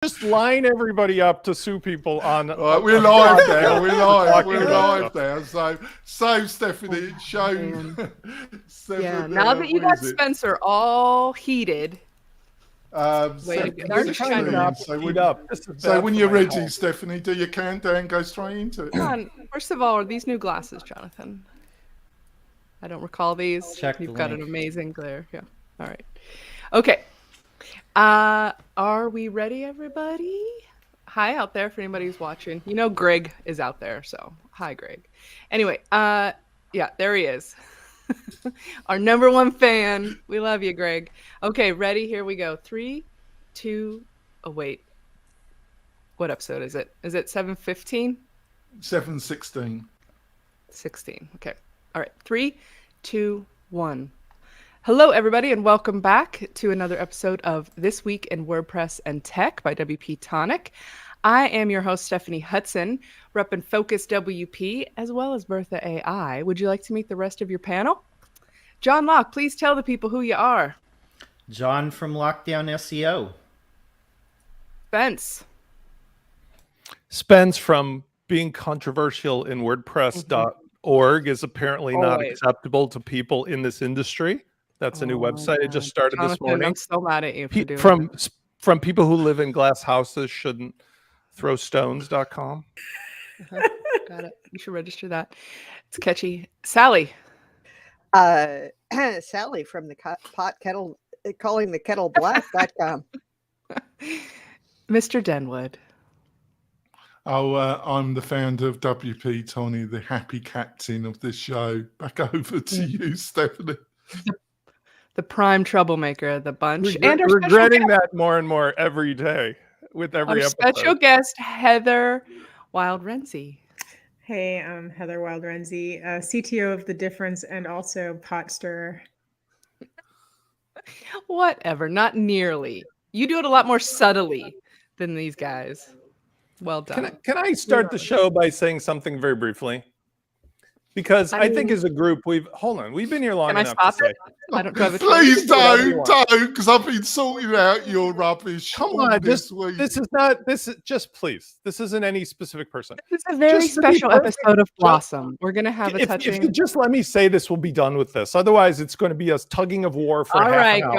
just line everybody up to sue people on. Right, we're live now. We're live now. So Stephanie, show. Yeah. Now that you got Spencer all heated. So when you're ready, Stephanie, do your countdown, go straight into it. Come on. First of all, are these new glasses, Jonathan? I don't recall these. You've got an amazing glare. Yeah. All right. Okay. Are we ready, everybody? Hi out there for anybody who's watching. You know Greg is out there, so hi, Greg. Anyway, yeah, there he is. Our number one fan. We love you, Greg. Okay, ready? Here we go. 3, 2, oh, wait. What episode is it? Is it 7:15? 7:16. 16. Okay. All right. 3, 2, 1. Hello, everybody, and welcome back to another episode of This Week in WordPress and Tech by WP-Tonic. I am your host, Stephanie Hudson, repping Focus WP, as well as Bertha AI. Would you like to meet the rest of your panel? John Locke, please tell the people who you are. John from Lockdown SEO. Spence from being controversial in WordPress.org is apparently not acceptable to people in this industry. That's a new website. It just started this morning. I'm so mad at you for doing from people who live in glass houses shouldn't throw stones.com. Got it. You should register that. It's catchy. Sally. Sally from the pot kettle, calling the kettle black.com. Mr. Denwood. Oh, I'm the founder of WP-Tonic, the happy captain of this show. Back over to you, Stephanie. The prime troublemaker of the bunch. And regretting that more and more every day with every episode. Special guest, Heather Wild-Renzi. Hey, I'm Heather Wild-Renzi, CTO of The Difference and also pot stirrer. Whatever, not nearly. You do it a lot more subtly than these guys. Well done. Can I start the show by saying something very briefly? Because I think as a group, we've been here long enough to say. Please don't, because I've been sorting out your rubbish. Come on, this isn't any specific person. It's a very special episode of Blossom. We're going to have a touching. If you just let me say this, we'll be done with this. Otherwise, it's going to be us tugging of war for half an hour.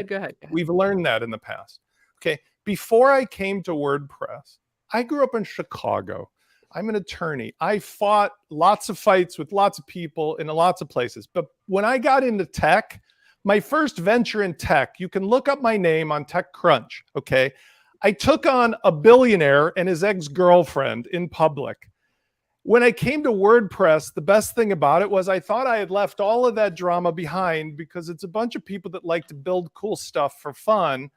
Go ahead. We've learned that in the past. Okay, before I came to WordPress, I grew up in Chicago. I'm an attorney. I fought lots of fights with lots of people in lots of places. But when I got into tech, my first venture in tech, you can look up my name on TechCrunch, okay? I took on a billionaire and his ex-girlfriend in public. When I came to WordPress, the best thing about it was I thought I had left all of that drama behind because it's a bunch of people that like to build cool stuff for fun.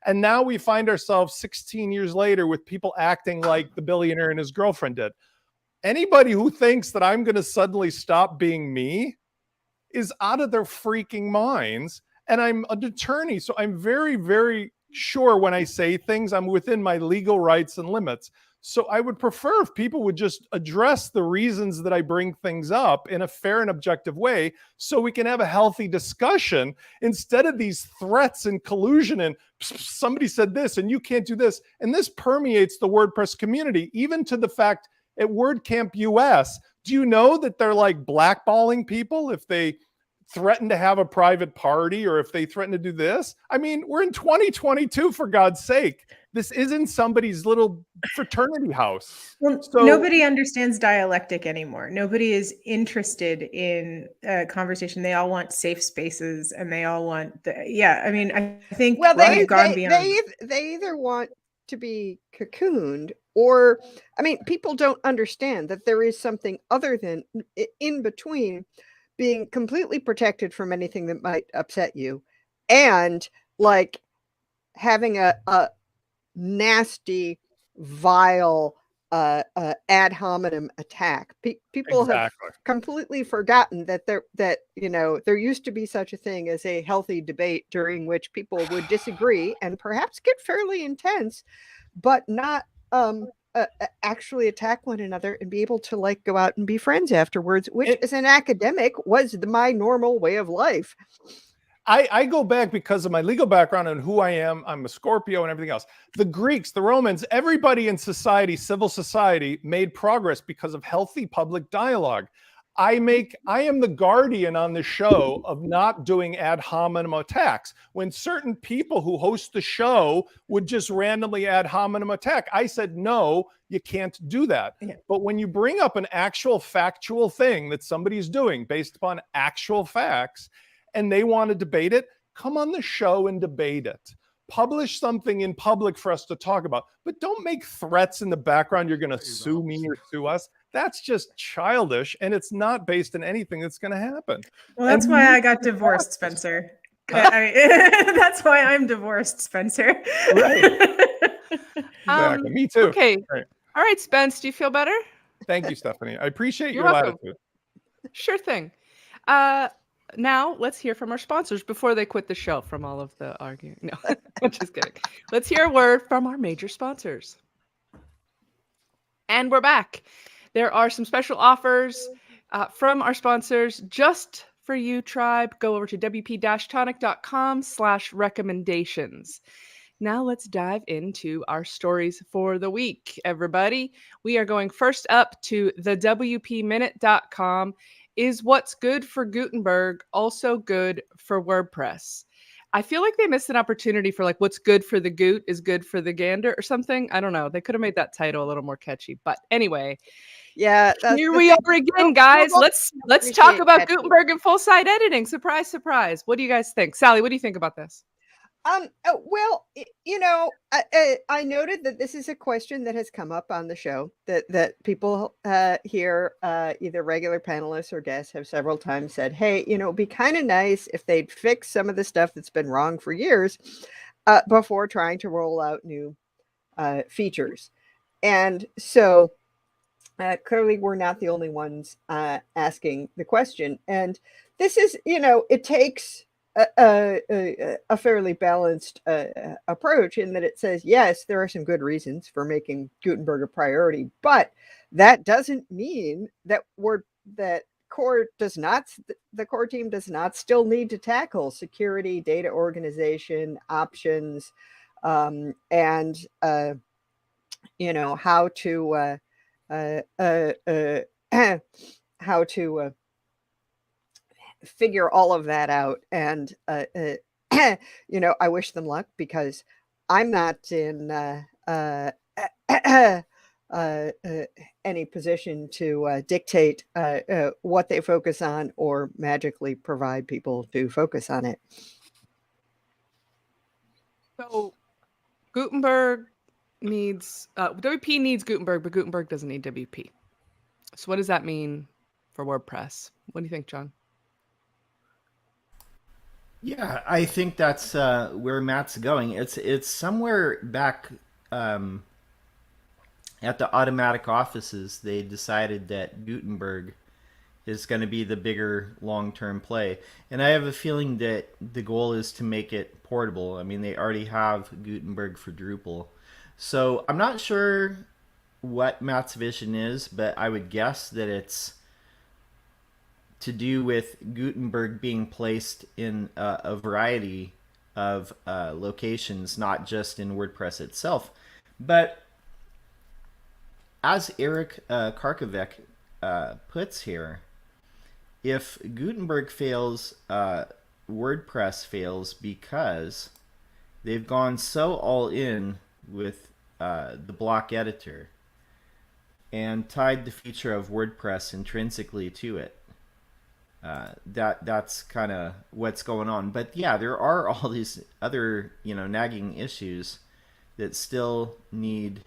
And now we find ourselves 16 years later with people acting like the billionaire and his girlfriend did. Anybody who thinks that I'm going to suddenly stop being me is out of their freaking minds. And I'm an attorney, so I'm very, very sure when I say things, I'm within my legal rights and limits. So I would prefer if people would just address the reasons that I bring things up in a fair and objective way so we can have a healthy discussion instead of these threats and collusion and somebody said this and you can't do this. And this permeates the WordPress community, even to the fact at WordCamp US, do you know that they're like blackballing people if they threaten to have a private party or if they threaten to do this? I mean, we're in 2022, for God's sake. This isn't somebody's little fraternity house. Well, nobody understands dialectic anymore. Nobody is interested in a conversation. They all want safe spaces and they all want I think they've gone beyond. They either want to be cocooned or, people don't understand that there is something other than in between being completely protected from anything that might upset you and like having a nasty, vile, ad hominem attack. People have completely forgotten that there used to be such a thing as a healthy debate during which people would disagree and perhaps get fairly intense, but not actually attack one another and be able to like go out and be friends afterwards, which as an academic was my normal way of life. I go back because of my legal background and who I am. I'm a Scorpio and everything else. The Greeks, the Romans, everybody in society, civil society, made progress because of healthy public dialogue. I am the guardian on the show of not doing ad hominem attacks. When certain people who host the show would just randomly ad hominem attack, I said, no, you can't do that. Yeah. But when you bring up an actual factual thing that somebody's doing based upon actual facts, and they want to debate it, come on the show and debate it. Publish something in public for us to talk about, but don't make threats in the background. You're going to sue me or sue us. That's just childish, and it's not based on anything that's going to happen. Well, that's why I got divorced, Spencer. That's why I'm divorced, Spencer. Right. Exactly. Me too. Okay. Right. All right, Spence, do you feel better? Thank you, Stephanie. I appreciate You're your welcome. latitude. Sure thing. Now let's hear from our sponsors before they quit the show from all of the arguing. No, I'm just kidding. Let's hear a word from our major sponsors. And we're back. There are some special offers from our sponsors just for you, Tribe. Go over to WP-Tonic.com/recommendations. Now let's dive into our stories for the week, everybody. We are going first up to the WPMinute.com. Is what's good for Gutenberg also good for WordPress? I feel like they missed an opportunity for like what's good for the Goot is good for the gander or something. I don't know. They could have made that title a little more catchy. But anyway, Yeah, here we are again, guys. Let's talk about catchy. Gutenberg and full site editing. Surprise, surprise. What do you guys think? Sally, what do you think about this? Well, I noted that this is a question that has come up on the show that people here, either regular panelists or guests, have several times said, hey, it'd be kind of nice if they'd fix some of the stuff that's been wrong for years before trying to roll out new features. And so clearly we're not the only ones asking the question. And this is, it takes a fairly balanced approach in that it says, yes, there are some good reasons for making Gutenberg a priority, but that doesn't mean that the core team does not still need to tackle security, data organization, options, and how to figure all of that out. And I wish them luck because I'm not in any position to dictate what they focus on or magically provide people to focus on it. So Gutenberg needs WP needs Gutenberg, but Gutenberg doesn't need WP. So what does that mean for WordPress? What do you think, John? Yeah, I think that's where Matt's going. It's somewhere back at the automatic offices. They decided that Gutenberg is going to be the bigger long-term play, and I have a feeling that the goal is to make it portable. I mean, they already have Gutenberg for Drupal, so I'm not sure what Matt's vision is, but I would guess that it's to do with Gutenberg being placed in a variety of locations, not just in WordPress itself. But as Eric Karkovic puts here, if Gutenberg fails, WordPress fails because they've gone so all in with the block editor and tied the feature of WordPress intrinsically to it. That's kind of what's going on. But yeah, there are all these other nagging issues that still need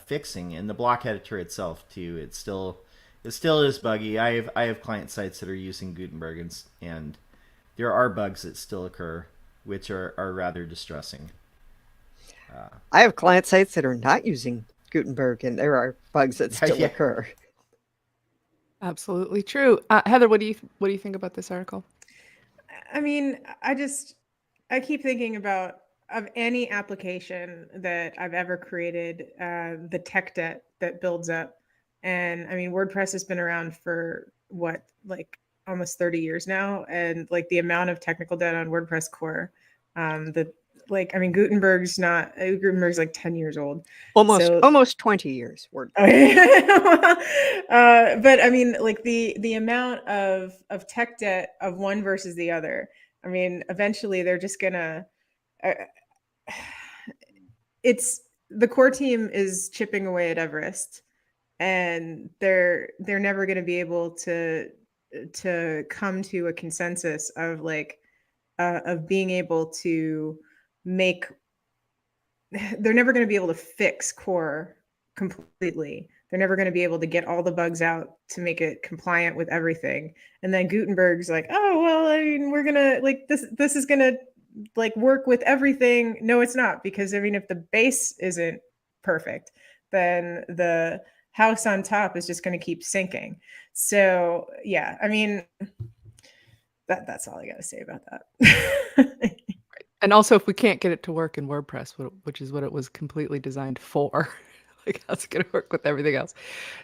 fixing, and the block editor itself too. It still is buggy. I have client sites that are using Gutenberg, and there are bugs that still occur, which are rather distressing. I have client sites that are not using Gutenberg, and there are bugs that still occur. Absolutely true. Heather, what do you think about this article? I mean, I keep thinking about of any application that I've ever created, the tech debt that builds up. And I mean, WordPress has been around for what, like almost 30 years now, and like the amount of technical debt on WordPress core, Gutenberg's like 10 years old. Almost 20 years. But I mean, like the amount of tech debt of one versus the other. I mean, eventually they're just gonna. It's the core team is chipping away at Everest, and they're never going to be able to come to a consensus of of being able to make. They're never going to be able to fix core completely. They're never going to be able to get all the bugs out to make it compliant with everything. And then Gutenberg's like, oh, well, I mean, we're going to this is going to work with everything. No, it's not, because I mean, if the base isn't perfect, then the house on top is just going to keep sinking. So yeah, I mean, that's all I got to say about that. And also, if we can't get it to work in WordPress, which is what it was completely designed for, how's it going to work with everything else?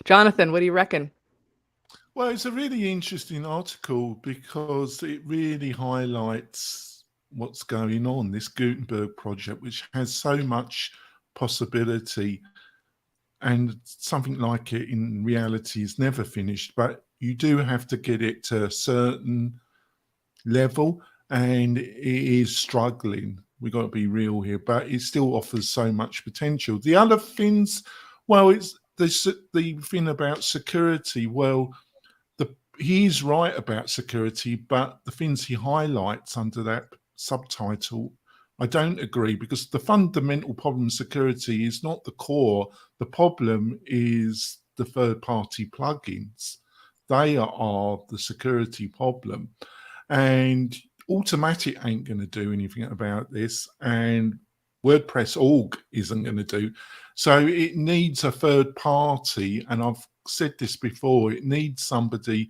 Jonathan, what do you reckon? Well, it's a really interesting article because it really highlights what's going on, this Gutenberg project, which has so much possibility, and something like it in reality is never finished, but you do have to get it to a certain level, and it is struggling. We've got to be real here, but it still offers so much potential. The other things, well, it's the thing about security. Well, he's right about security, but the things he highlights under that subtitle, I don't agree, because the fundamental problem of security is not the core. The problem is the third-party plugins. They are the security problem. And Automatic ain't going to do anything about this, and WordPress org isn't going to do. So it needs a third party, and I've said this before, it needs somebody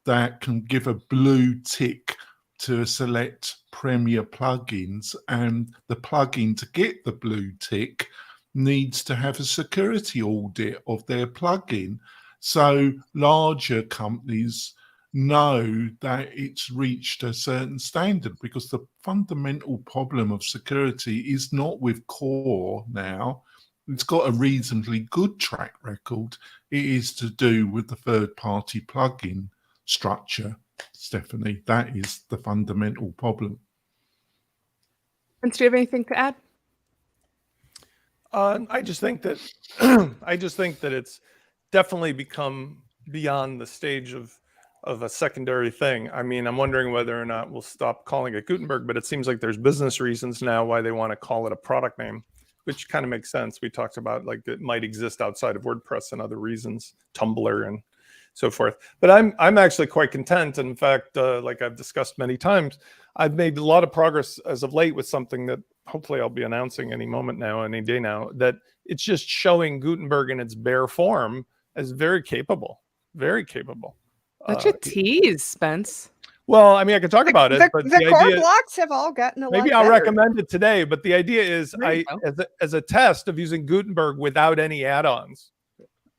that can give a blue tick to select Premier plugins, and the plugin to get the blue tick needs to have a security audit of their plugin. So larger companies know that it's reached a certain standard, because the fundamental problem of security is not with core now. It's got a reasonably good track record. It is to do with the third-party plugin structure, Stephanie. That is the fundamental problem. And do you have anything to add? I just think that it's definitely become beyond the stage of a secondary thing. I mean, I'm wondering whether or not we'll stop calling it Gutenberg, but it seems like there's business reasons now why they want to call it a product name, which kind of makes sense. We talked about like it might exist outside of WordPress and other reasons, Tumblr and so forth. But I'm actually quite content. In fact, like I've discussed many times, I've made a lot of progress as of late with something that hopefully I'll be announcing any moment now, any day now, that it's just showing Gutenberg in its bare form as very capable, very capable. Such a tease, Spence. Well, I mean, I could talk about it, but the core blocks have all gotten a lot maybe I'll better. recommend it today. But the idea is, as a test of using Gutenberg without any add-ons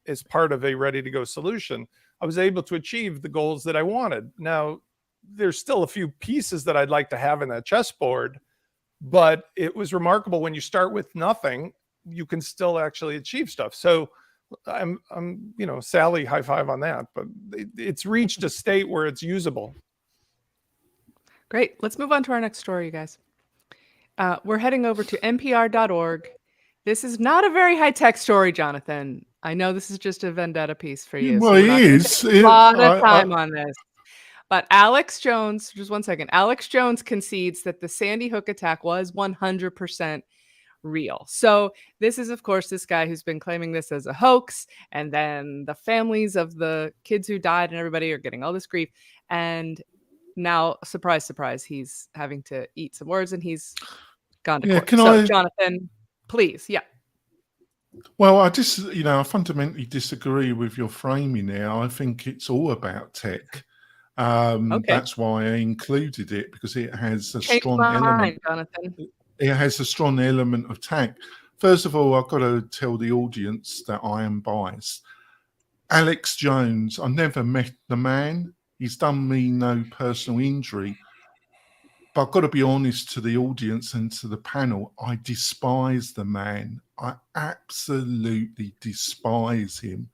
as part of a ready-to-go solution, I was able to achieve the goals that I wanted. Now, there's still a few pieces that I'd like to have in that chessboard, but it was remarkable when you start with nothing, you can still actually achieve stuff. So I'm Sally, high five on that, but it's reached a state where it's usable. Great. Let's move on to our next story, you guys. We're heading over to npr.org. This is not a very high-tech story, Jonathan. I know this is just a vendetta piece for you. Well, so it is. A lot of time on this. But Alex Jones, just one second. Alex Jones concedes that the Sandy Hook attack was 100% real. So this is, of course, this guy who's been claiming this as a hoax. And then the families of the kids who died and everybody are getting all this grief. And now, surprise, surprise, he's having to eat some words and he's gone to court. Jonathan, please. Yeah. Well, I fundamentally disagree with your framing now. I think it's all about tech. Okay. That's why I included it, because it has a strong element. Jonathan. It has a strong element of tech. First of all, I've got to tell the audience that I am biased. Alex Jones, I never met the man. He's done me no personal injury. But I've got to be honest to the audience and to the panel. I despise the man. I absolutely despise him.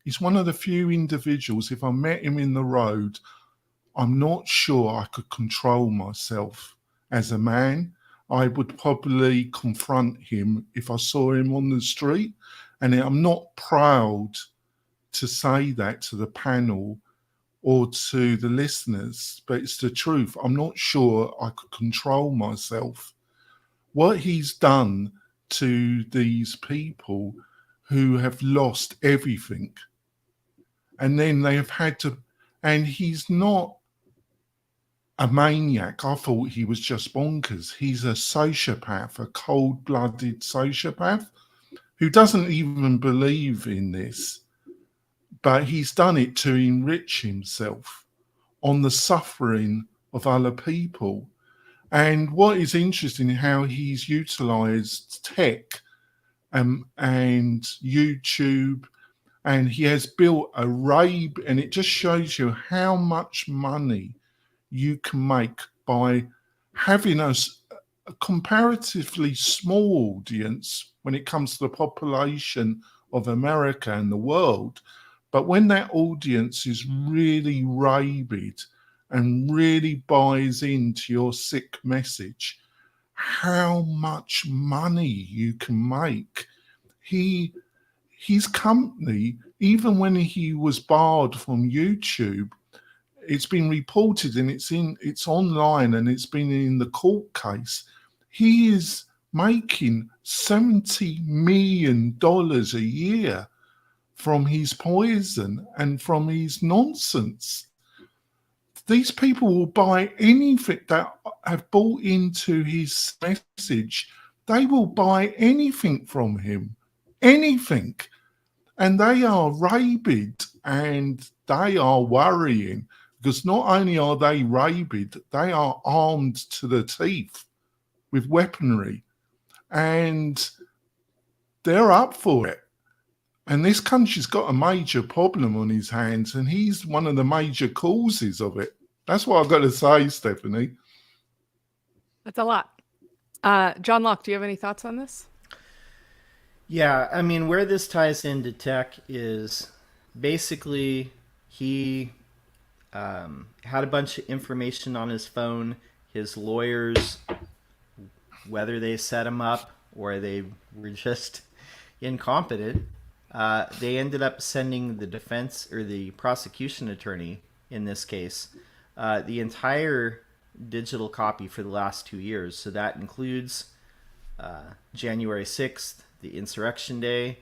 He's one of the few individuals, if I met him in the road, I'm not sure I could control myself as a man. I would probably confront him if I saw him on the street. And I'm not proud to say that to the panel or to the listeners, but it's the truth. I'm not sure I could control myself. What he's done to these people who have lost everything, and then they have had to, and he's not a maniac. I thought he was just bonkers. He's a sociopath, a cold-blooded sociopath who doesn't even believe in this, but he's done it to enrich himself on the suffering of other people. And what is interesting, how he's utilized tech and YouTube, and he has built a and it just shows you how much money you can make by having a comparatively small audience when it comes to the population of America and the world. But when that audience is really rabid and really buys into your sick message, how much money you can make. His company, even when he was barred from YouTube, it's been reported and it's online and it's been in the court case. He is making $70 million a year from his poison and from his nonsense. These people will buy anything that have bought into his message. They will buy anything from him, anything. And they are rabid and they are worrying, because not only are they rabid, they are armed to the teeth with weaponry, and they're up for it. And this country's got a major problem on his hands, and he's one of the major causes of it. That's what I've got to say, Stephanie. That's a lot. John Locke, do you have any thoughts on this? Yeah, I mean, where this ties into tech is basically he had a bunch of information on his phone. His lawyers, whether they set him up or they were just incompetent, they ended up sending the defense or the prosecution attorney in this case the entire digital copy for the last 2 years. So that includes January 6th, the Insurrection Day,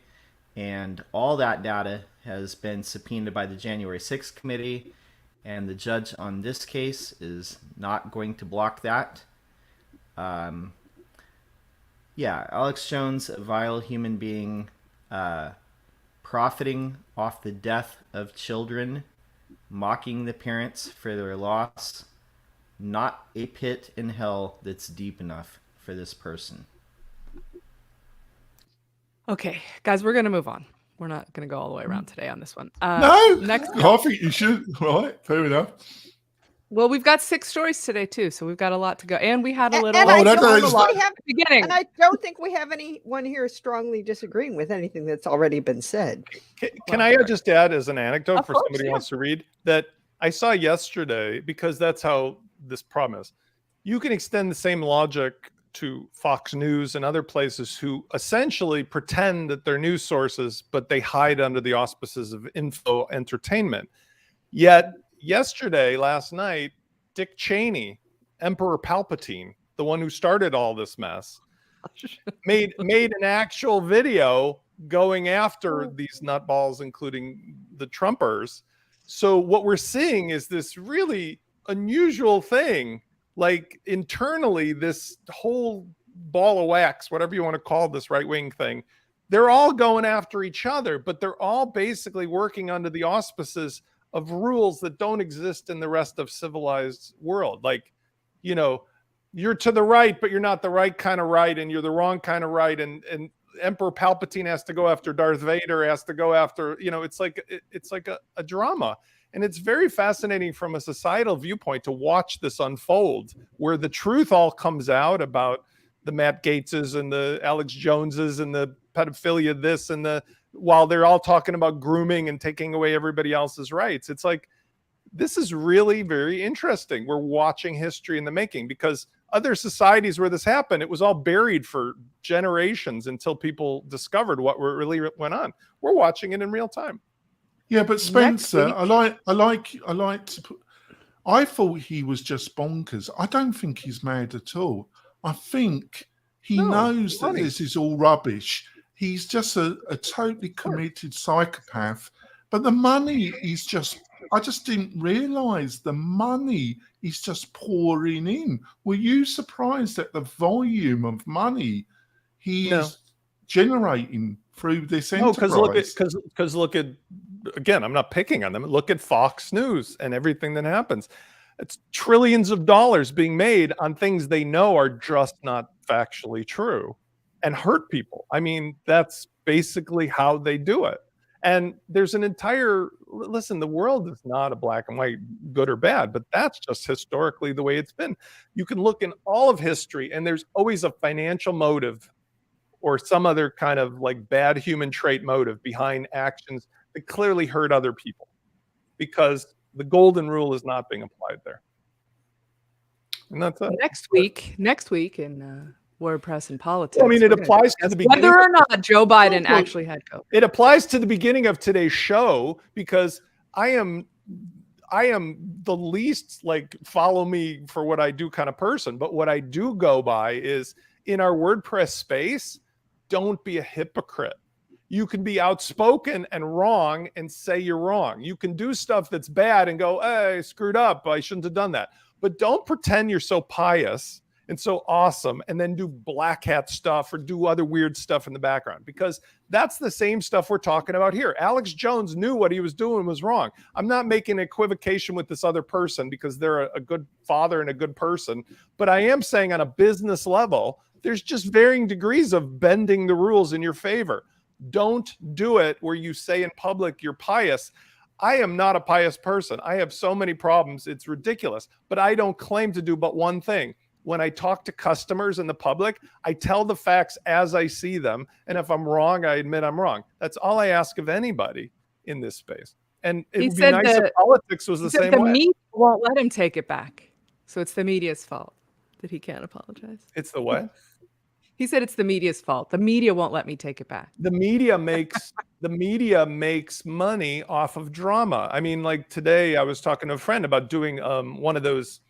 and all that data has been subpoenaed by the January 6th committee, and the judge on this case is not going to block that. Yeah, Alex Jones, a vile human being, profiting off the death of children, mocking the parents for their loss. Not a pit in hell that's deep enough for this person. Okay, guys, we're going to move on. We're not going to go all the way around today on this one. No, next. I think you should. Right, fair enough. Well, we've got 6 stories today too, so we've got a lot to go. And we had a little. And I don't think we have beginning. And I don't think we have anyone here strongly disagreeing with anything that's already been said. Can I just add as an anecdote Of for course, somebody who yeah. wants to read that I saw yesterday, because that's how this problem is. You can extend the same logic to Fox News and other places who essentially pretend that they're news sources, but they hide under the auspices of info entertainment. Yet last night, Dick Cheney, Emperor Palpatine, the one who started all this mess, made an actual video going after these nutballs, including the Trumpers. So what we're seeing is this really unusual thing. Like internally, this whole ball of wax, whatever you want to call this right-wing thing, they're all going after each other, but they're all basically working under the auspices of rules that don't exist in the rest of civilized world. Like, you know, you're to the right, but you're not the right kind of right, and you're the wrong kind of right. And Emperor Palpatine has to go after Darth Vader, has to go after, you know, it's like a drama. And it's very fascinating from a societal viewpoint to watch this unfold, where the truth all comes out about the Matt Gateses and the Alex Joneses and the pedophilia this and the, while they're all talking about grooming and taking away everybody else's rights. It's like, this is really very interesting. We're watching history in the making, because other societies where this happened, it was all buried for generations until people discovered what really went on. We're watching it in real time. Yeah, but Spencer, I thought he was just bonkers. I don't think he's mad at all. I think he knows that this is all rubbish. He's just a totally committed psychopath. But the money is just, I just didn't realize the money is just pouring in. Were you surprised at the volume of money he's generating through this enterprise? No, because look at, again, I'm not picking on them. Look at Fox News and everything that happens. It's trillions of dollars being made on things they know are just not factually true and hurt people. I mean, that's basically how they do it. And there's an entire, listen, the world is not a black and white, good or bad, but that's just historically the way it's been. You can look in all of history and there's always a financial motive or some other kind of like bad human trait motive behind actions that clearly hurt other people, because the golden rule is not being applied there. And that's it. Next week in WordPress and politics. I mean, it applies to the beginning. Whether or not Joe Biden actually had COVID. It applies to the beginning of today's show, because I am the least like follow me for what I do kind of person. But what I do go by is, in our WordPress space, don't be a hypocrite. You can be outspoken and wrong and say you're wrong. You can do stuff that's bad and go, hey, I screwed up, I shouldn't have done that. But don't pretend you're so pious and so awesome and then do black hat stuff or do other weird stuff in the background, because that's the same stuff we're talking about here. Alex Jones knew what he was doing was wrong. I'm not making equivocation with this other person because they're a good father and a good person, but I am saying on a business level, there's just varying degrees of bending the rules in your favor. Don't do it where you say in public you're pious. I am not a pious person. I have so many problems. It's ridiculous. But I don't claim to do but one thing. When I talk to customers in the public, I tell the facts as I see them. And if I'm wrong, I admit I'm wrong. That's all I ask of anybody in this space. And it would be nice if politics was the same way. The media won't let him take it back. So it's the media's fault that he can't apologize. It's the what? He said it's the media's fault. The media won't let me take it back. The media makes money off of drama. I mean, like today I was talking to a friend about doing one of those,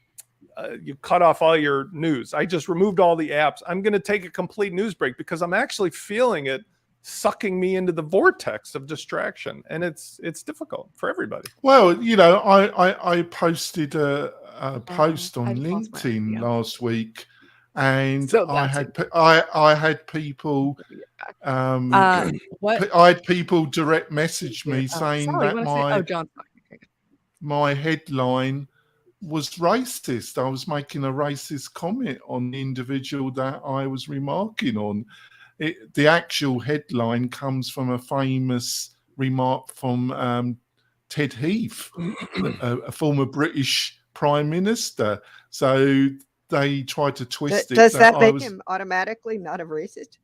you cut off all your news. I just removed all the apps. I'm going to take a complete news break because I'm actually feeling it sucking me into the vortex of distraction. And it's difficult for everybody. Well, you know, I posted a post on LinkedIn last week. And So I had people direct message me saying that my headline was racist. I was making a racist comment on the individual that I was remarking on. The actual headline comes from a famous remark from Ted Heath, a former British Prime Minister. So they tried to twist it. Does that make him automatically not a racist?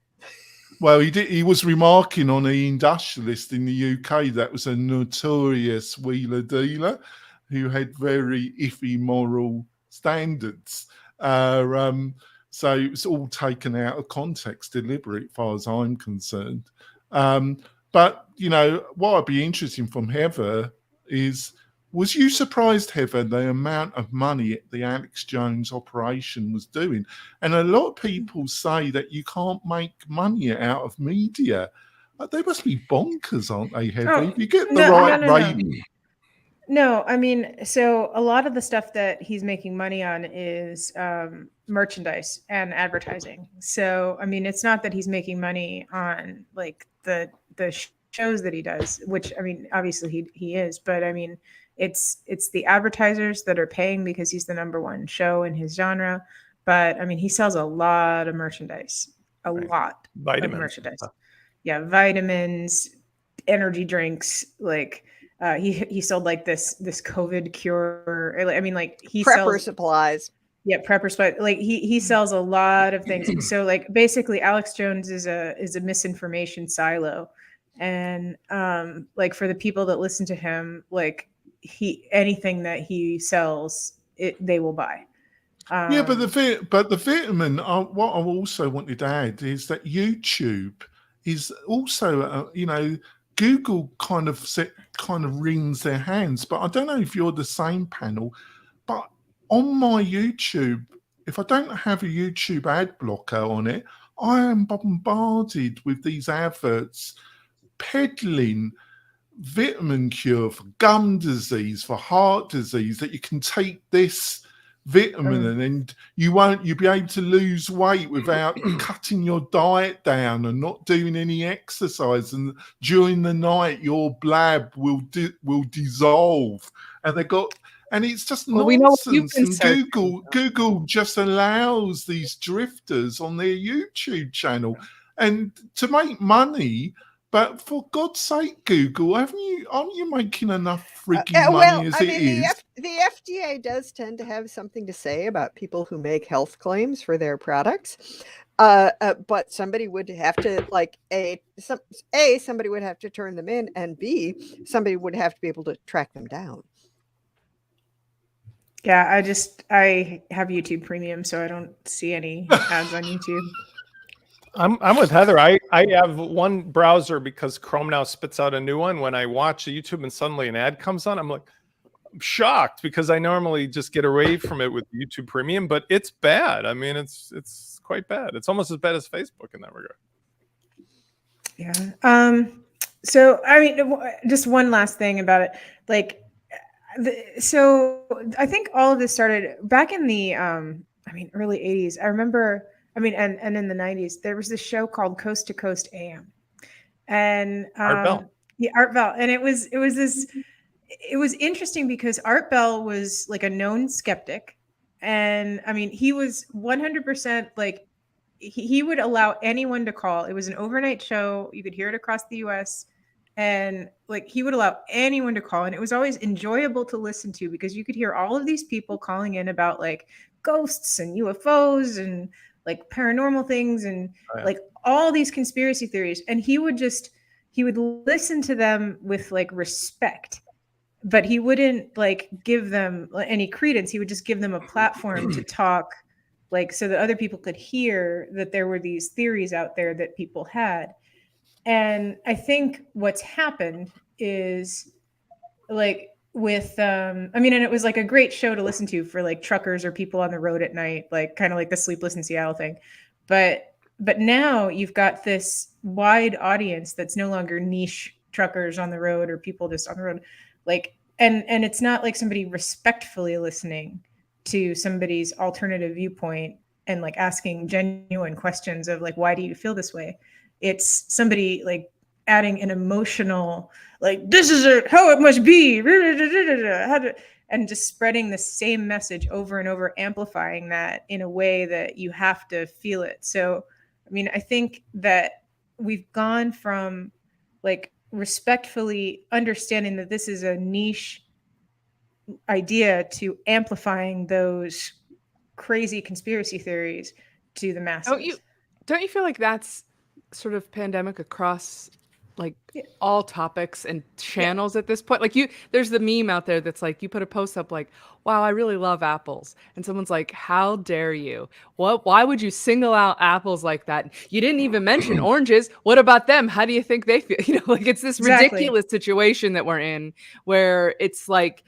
Well, he was remarking on an industrialist in the UK that was a notorious wheeler dealer who had very iffy moral standards. So it was all taken out of context, deliberate, as far as I'm concerned. But, you know, what would be interesting from Heather is, was you surprised, Heather, the amount of money the Alex Jones operation was doing? And a lot of people say that you can't make money out of media. They must be bonkers, aren't they, Heather? If you get the right rating. No, I mean, so a lot of the stuff that he's making money on is merchandise and advertising. So, I mean, it's not that he's making money on like the shows that he does, which, I mean, obviously he is, but I mean, it's the advertisers that are paying because he's the #1 show in his genre. But I mean, he sells a lot of merchandise, a lot of merchandise. Yeah, vitamins, energy drinks, like he sold like this COVID cure. I mean, like he Prepper sells supplies. Yeah, prepper spot. Like he sells a lot of things. So like basically Alex Jones is a misinformation silo. And like for the people that listen to him, like anything that he sells, they will buy. Yeah, but the vitamin. What I also wanted to add is that YouTube is also, Google kind of wrings their hands. But I don't know if you're the same panel. But on my YouTube, if I don't have a YouTube ad blocker on it, I am bombarded with these adverts peddling vitamin cure for gum disease, for heart disease, that you can take this vitamin and then you'll be able to lose weight without cutting your diet down and not doing any exercise, and during the night your blab will dissolve. And it's just nonsense. And Google just allows these drifters on their YouTube channel and to make money. But for God's sake, Google, aren't you making enough freaking money as it is? The FDA does tend to have something to say about people who make health claims for their products. But somebody would have to somebody would have to turn them in, and B, somebody would have to be able to track them down. Yeah, I have YouTube Premium, so I don't see any ads on YouTube. I'm with Heather. I have one browser because Chrome now spits out a new one. When I watch YouTube and suddenly an ad comes on, I'm shocked because I normally just get away from it with YouTube Premium, but it's bad. I mean, it's quite bad. It's almost as bad as Facebook in that regard. Yeah. So I mean, just one last thing about it, like. So I think all of this started back in the early 80s. I remember, and in the 90s, there was this show called Coast to Coast AM. And Art Bell. Yeah, Art Bell. And it was interesting because Art Bell was like a known skeptic. And I mean, he was 100% like he would allow anyone to call. It was an overnight show. You could hear it across the US. And like he would allow anyone to call, and it was always enjoyable to listen to because you could hear all of these people calling in about like ghosts and UFOs and like paranormal things and like all these conspiracy theories. And he would listen to them with like respect, but he wouldn't like give them any credence. He would just give them a platform to talk, like so that other people could hear that there were these theories out there that people had. And I think what's happened is like with, and it was like a great show to listen to for like truckers or people on the road at night, like kind of like the Sleepless in Seattle thing. But now you've got this wide audience that's no longer niche truckers on the road or people just on the road. Like, and it's not like somebody respectfully listening to somebody's alternative viewpoint and like asking genuine questions of like, why do you feel this way? It's somebody like adding an emotional, like, this is how it must be, and just spreading the same message over and over, amplifying that in a way that you have to feel it. So, I mean, I think that we've gone from like respectfully understanding that this is a niche idea to amplifying those crazy conspiracy theories to the masses. Don't you feel like that's sort of pandemic across like all topics and channels at this point? Like there's the meme out there that's like, you put a post up like, wow, I really love apples. And someone's like, how dare you? Why would you single out apples like that? You didn't even mention oranges. What about them? How do you think they feel? Like it's this ridiculous situation that we're in where it's like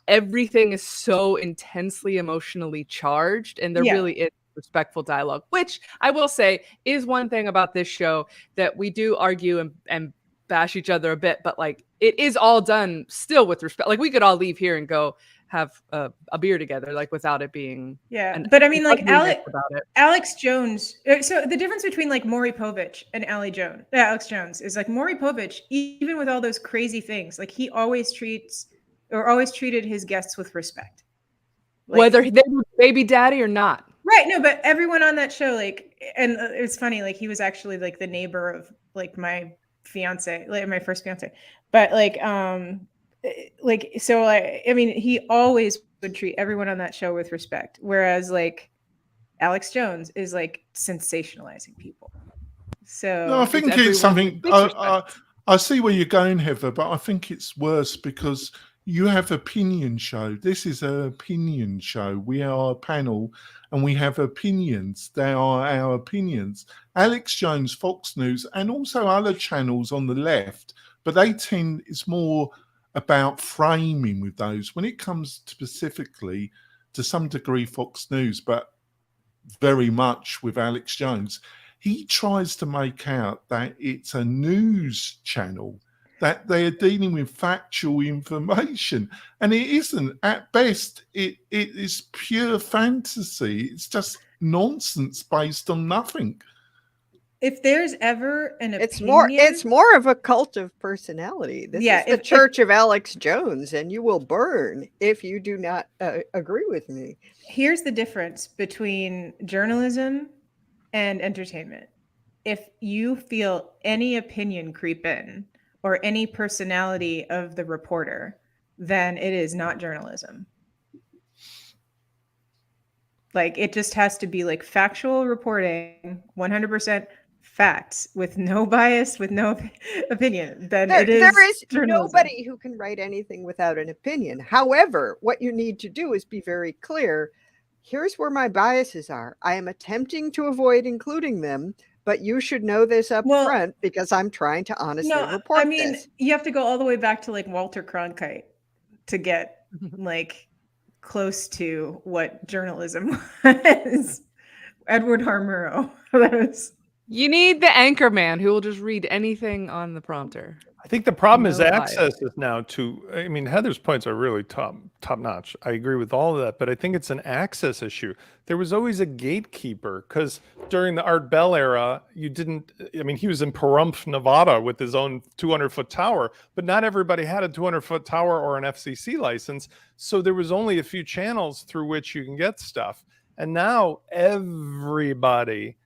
everything is so intensely emotionally charged, and there really is respectful dialogue, which I will say is one thing about this show, that we do argue and bash each other a bit, but like it is all done still with respect. Like we could all leave here and go have a beer together, like without it being but I mean like Alex Jones. So the difference between like Maury Povich and Alex Jones is like Maury Povich, even with all those crazy things, like he always treated his guests with respect, like, whether they were baby daddy or not. Right. No, but everyone on that show, like, and it's funny, like he was actually like the neighbor of like my fiance, like my first fiance. But like, like, so I mean, he always would treat everyone on that show with respect, whereas like Alex Jones is like sensationalizing people. So No, I think it's everyone something. with respect. I see where you're going, Heather, but I think it's worse because you have opinion show. This is an opinion show. We are a panel and we have opinions. They are our opinions. Alex Jones, Fox News, and also other channels on the left, but it's more about framing with those. When it comes specifically to some degree Fox News, but very much with Alex Jones, he tries to make out that it's a news channel, that they are dealing with factual information. And it isn't. At best, it is pure fantasy. It's just nonsense based on nothing. if there's ever an It's opinion, more of a cult of personality. This Yeah, is the Church of Alex Jones, and you will burn if you do not agree with me. here's the difference between journalism and entertainment. If you feel any opinion creep in or any personality of the reporter, then it is not journalism. Like, it just has to be like factual reporting, 100% facts, with no bias, with no opinion. Then There is journalism. nobody who can write anything without an opinion. However, what you need to do is be very clear. Here's where my biases are. I am attempting to avoid including them, but you should know this up front because I'm trying to honestly report I mean, this. you have to go all the way back to like Walter Cronkite to get like close to what journalism was. Edward R. Murrow. You need the anchor man who will just read anything on the prompter. I think the problem is No access is now to, I mean, Heather's points are really top notch. I agree with all of that, but I think it's an access issue. There was always a gatekeeper because during the Art Bell era, he was in Pahrump, Nevada with his own 200-foot tower, but not everybody had a 200-foot tower or an FCC license. So there was only a few channels through which you can get stuff. And now everybody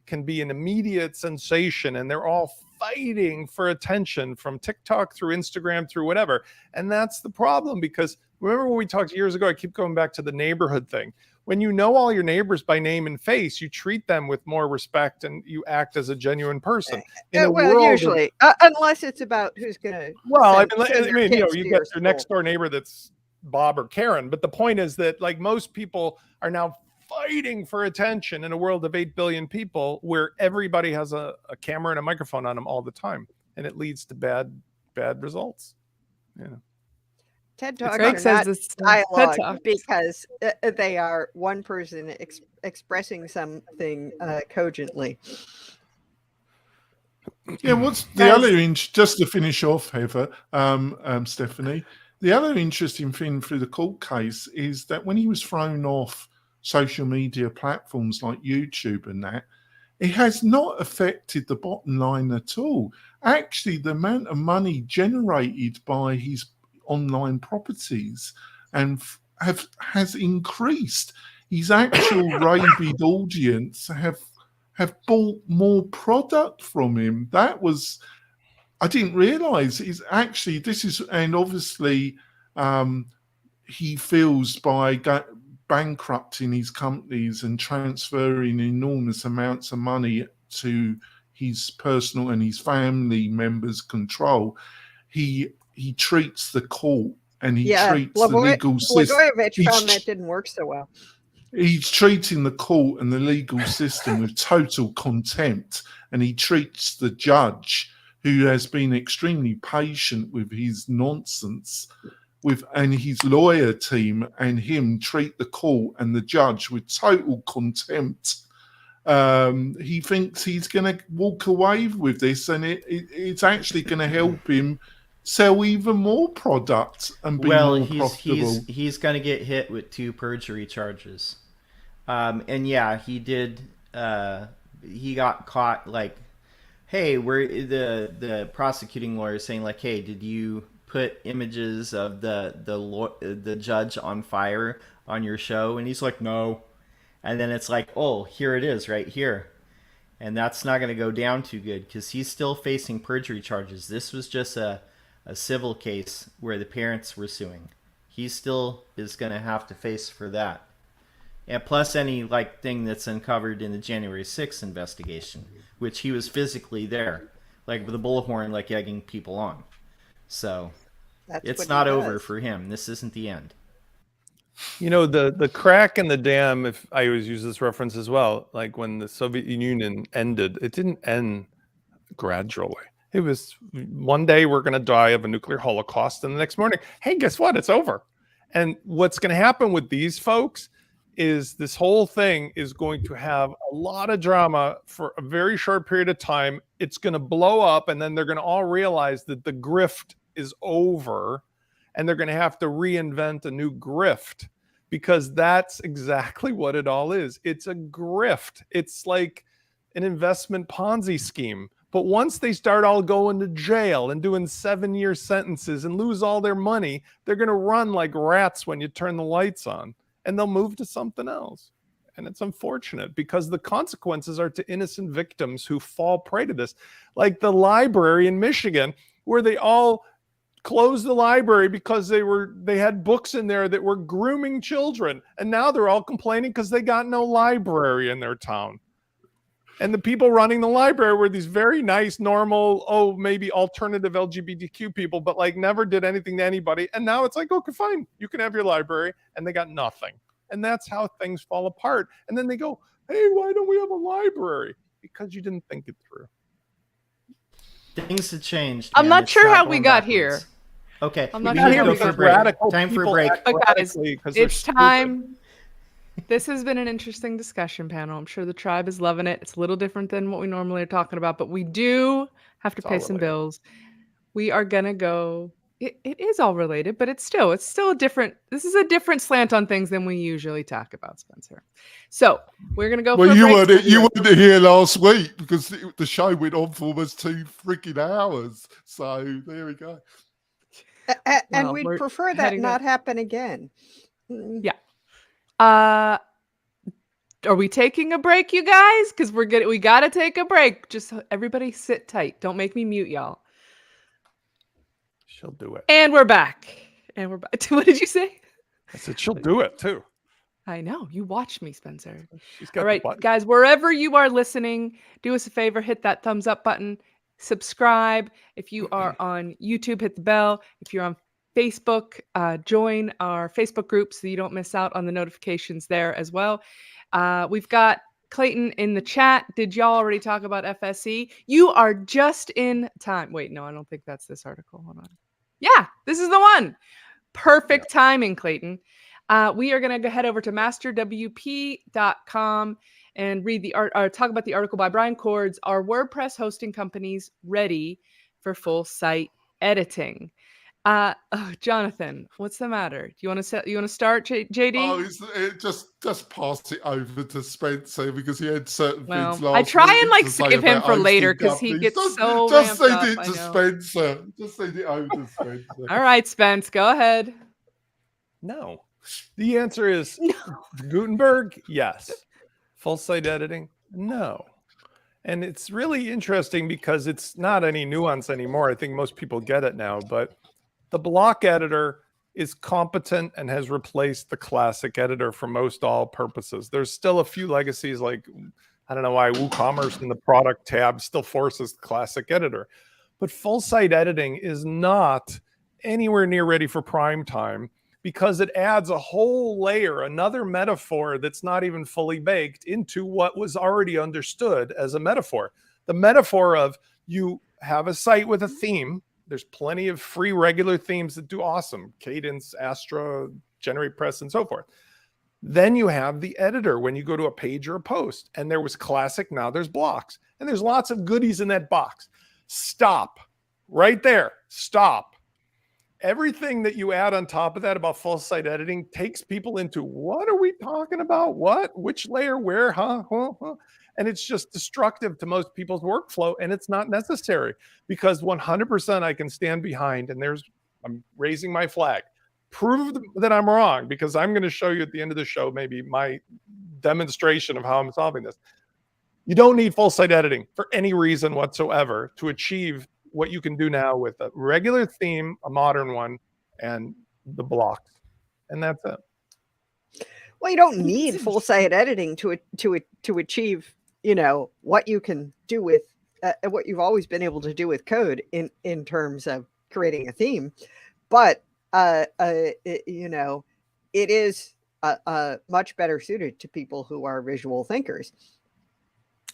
can be an immediate sensation and they're all fighting for attention from TikTok through Instagram through whatever. And that's the problem, because remember when we talked years ago, I keep going back to the neighborhood thing. When you know all your neighbors by name and face, you treat them with more respect and you act as a genuine person. Usually, unless it's about who's going to. Well, you get your next door neighbor that's Bob or Karen. But the point is that like most people are now fighting for attention in a world of 8 billion people where everybody has a camera and a microphone on them all the time. And it leads to bad results. Yeah. TED Talks are not dialogue because they are one person expressing something cogently. Yeah, what's the other just to finish off, Heather, Stephanie, the other interesting thing through the court case is that when he was thrown off social media platforms like YouTube and that, it has not affected the bottom line at all. Actually, the amount of money generated by his online properties has increased. His actual rabid audience have bought more product from him. That was, I didn't realize, and obviously he feels by bankrupting his companies and transferring enormous amounts of money to his personal and his family members' control, he treats the court and he treats the legal system. Blagojevich found that didn't work so well. He's treating the court and the legal system with total contempt, and he treats the judge, who has been extremely patient with his nonsense, and his lawyer team and him treat the court and the judge with total contempt. He thinks he's going to walk away with this, and it's actually going to help him sell even more product and be more profitable. He's going to get hit with 2 perjury charges. And yeah, he did. He got caught. Like, hey, we're the prosecuting lawyer saying like, hey, did you put images of the judge on fire on your show? And he's like, no. And then it's like, oh, here it is right here. And that's not going to go down too good because he's still facing perjury charges. This was just a a civil case where the parents were suing. He still is going to have to face for that. And plus any like thing that's uncovered in the January 6th investigation, which he was physically there, like with a bullhorn, like egging people on. So That's it's what not he over does. for him. This isn't the end. You know, the crack in the dam, if I always use this reference as well, like when the Soviet Union ended, it didn't end gradually. It was one day we're going to die of a nuclear holocaust, and the next morning, hey, guess what? It's over. And what's going to happen with these folks is this whole thing is going to have a lot of drama for a very short period of time. It's going to blow up, and then they're going to all realize that the grift is over, and they're going to have to reinvent a new grift, because that's exactly what it all is. It's a grift. It's like an investment Ponzi scheme. But once they start all going to jail and doing 7-year sentences and lose all their money, they're going to run like rats when you turn the lights on, and they'll move to something else. And it's unfortunate because the consequences are to innocent victims who fall prey to this. Like the library in Michigan, where they all closed the library because they had books in there that were grooming children. And now they're all complaining because they got no library in their town. And the people running the library were these very nice, normal, maybe alternative LGBTQ people, but like never did anything to anybody. And now it's like, okay, fine, you can have your library. And they got nothing. And that's how things fall apart. And then they go, hey, why don't we have a library? Because you didn't think it through. Things have changed. I'm man. not It's sure not how we going got backwards. here. Okay, I'm we not need sure to how go we for a got break. Radical Time for a people break. act But guys, radically 'cause they're it's stupid. time. This has been an interesting discussion panel. I'm sure the tribe is loving it. It's a little different than what we normally are talking about, but we do have to It's pay all some related. bills. We are gonna go. It is all related, but it's still a different. This is a different slant on things than we usually talk about, Spencer. So we're gonna go. Well, for a break. you weren't here last week because the show went on for almost 2 freaking hours. So there we go. And Well, we'd we're prefer that heading not to- happen again. Yeah. Are we taking a break, you guys? Because we gotta take a break. Just everybody sit tight. Don't make me mute y'all. She'll do it. And we're back. What did you say? I said, she'll do it too. I know. You watch me, Spencer. She's got All the right, button. guys, wherever you are listening, do us a favor, hit that thumbs up button, subscribe. If you are on YouTube, hit the bell. If you're on Facebook, join our Facebook group so you don't miss out on the notifications there as well. We've got Clayton in the chat. Did y'all already talk about FSE? You are just in time. Wait, no, I don't think that's this article. Hold on. Yeah, this is the one. Perfect timing, Clayton. We are going to head over to masterwp.com and read the talk about the article by Brian Cords. Are WordPress hosting companies ready for full site editing? Jonathan, what's the matter? Do you want to start, JD? Oh, just pass it over to Spencer because he had certain things last I try week and like to say save him about for later hosting because he companies. gets so Just ramped send up. it to Spencer. Just send it over to Spencer. All right, Spence, go ahead. No. The answer is Gutenberg, yes. Full site editing, no. And it's really interesting because it's not any nuance anymore. I think most people get it now, but the block editor is competent and has replaced the classic editor for most all purposes. There's still a few legacies, like I don't know why WooCommerce in the product tab still forces the classic editor, but full site editing is not anywhere near ready for prime time because it adds a whole layer, another metaphor that's not even fully baked into what was already understood as a metaphor. The metaphor of you have a site with a theme. There's plenty of free regular themes that do awesome. Cadence, Astra, GeneratePress, and so forth. Then you have the editor when you go to a page or a post. And there was classic, now there's blocks. And there's lots of goodies in that box. Stop. Right there. Stop. Everything that you add on top of that about full site editing takes people into, what are we talking about? What? Which layer? Where? Huh? And it's just destructive to most people's workflow, and it's not necessary because 100% I can stand behind, and I'm raising my flag. Prove that I'm wrong, because I'm going to show you at the end of the show maybe my demonstration of how I'm solving this. You don't need full site editing for any reason whatsoever to achieve what you can do now with a regular theme, a modern one, and the blocks, and that's it. Well, you don't need full site editing to achieve, you know, what you can do with what you've always been able to do with code in terms of creating a theme, but you know, it is much better suited to people who are visual thinkers.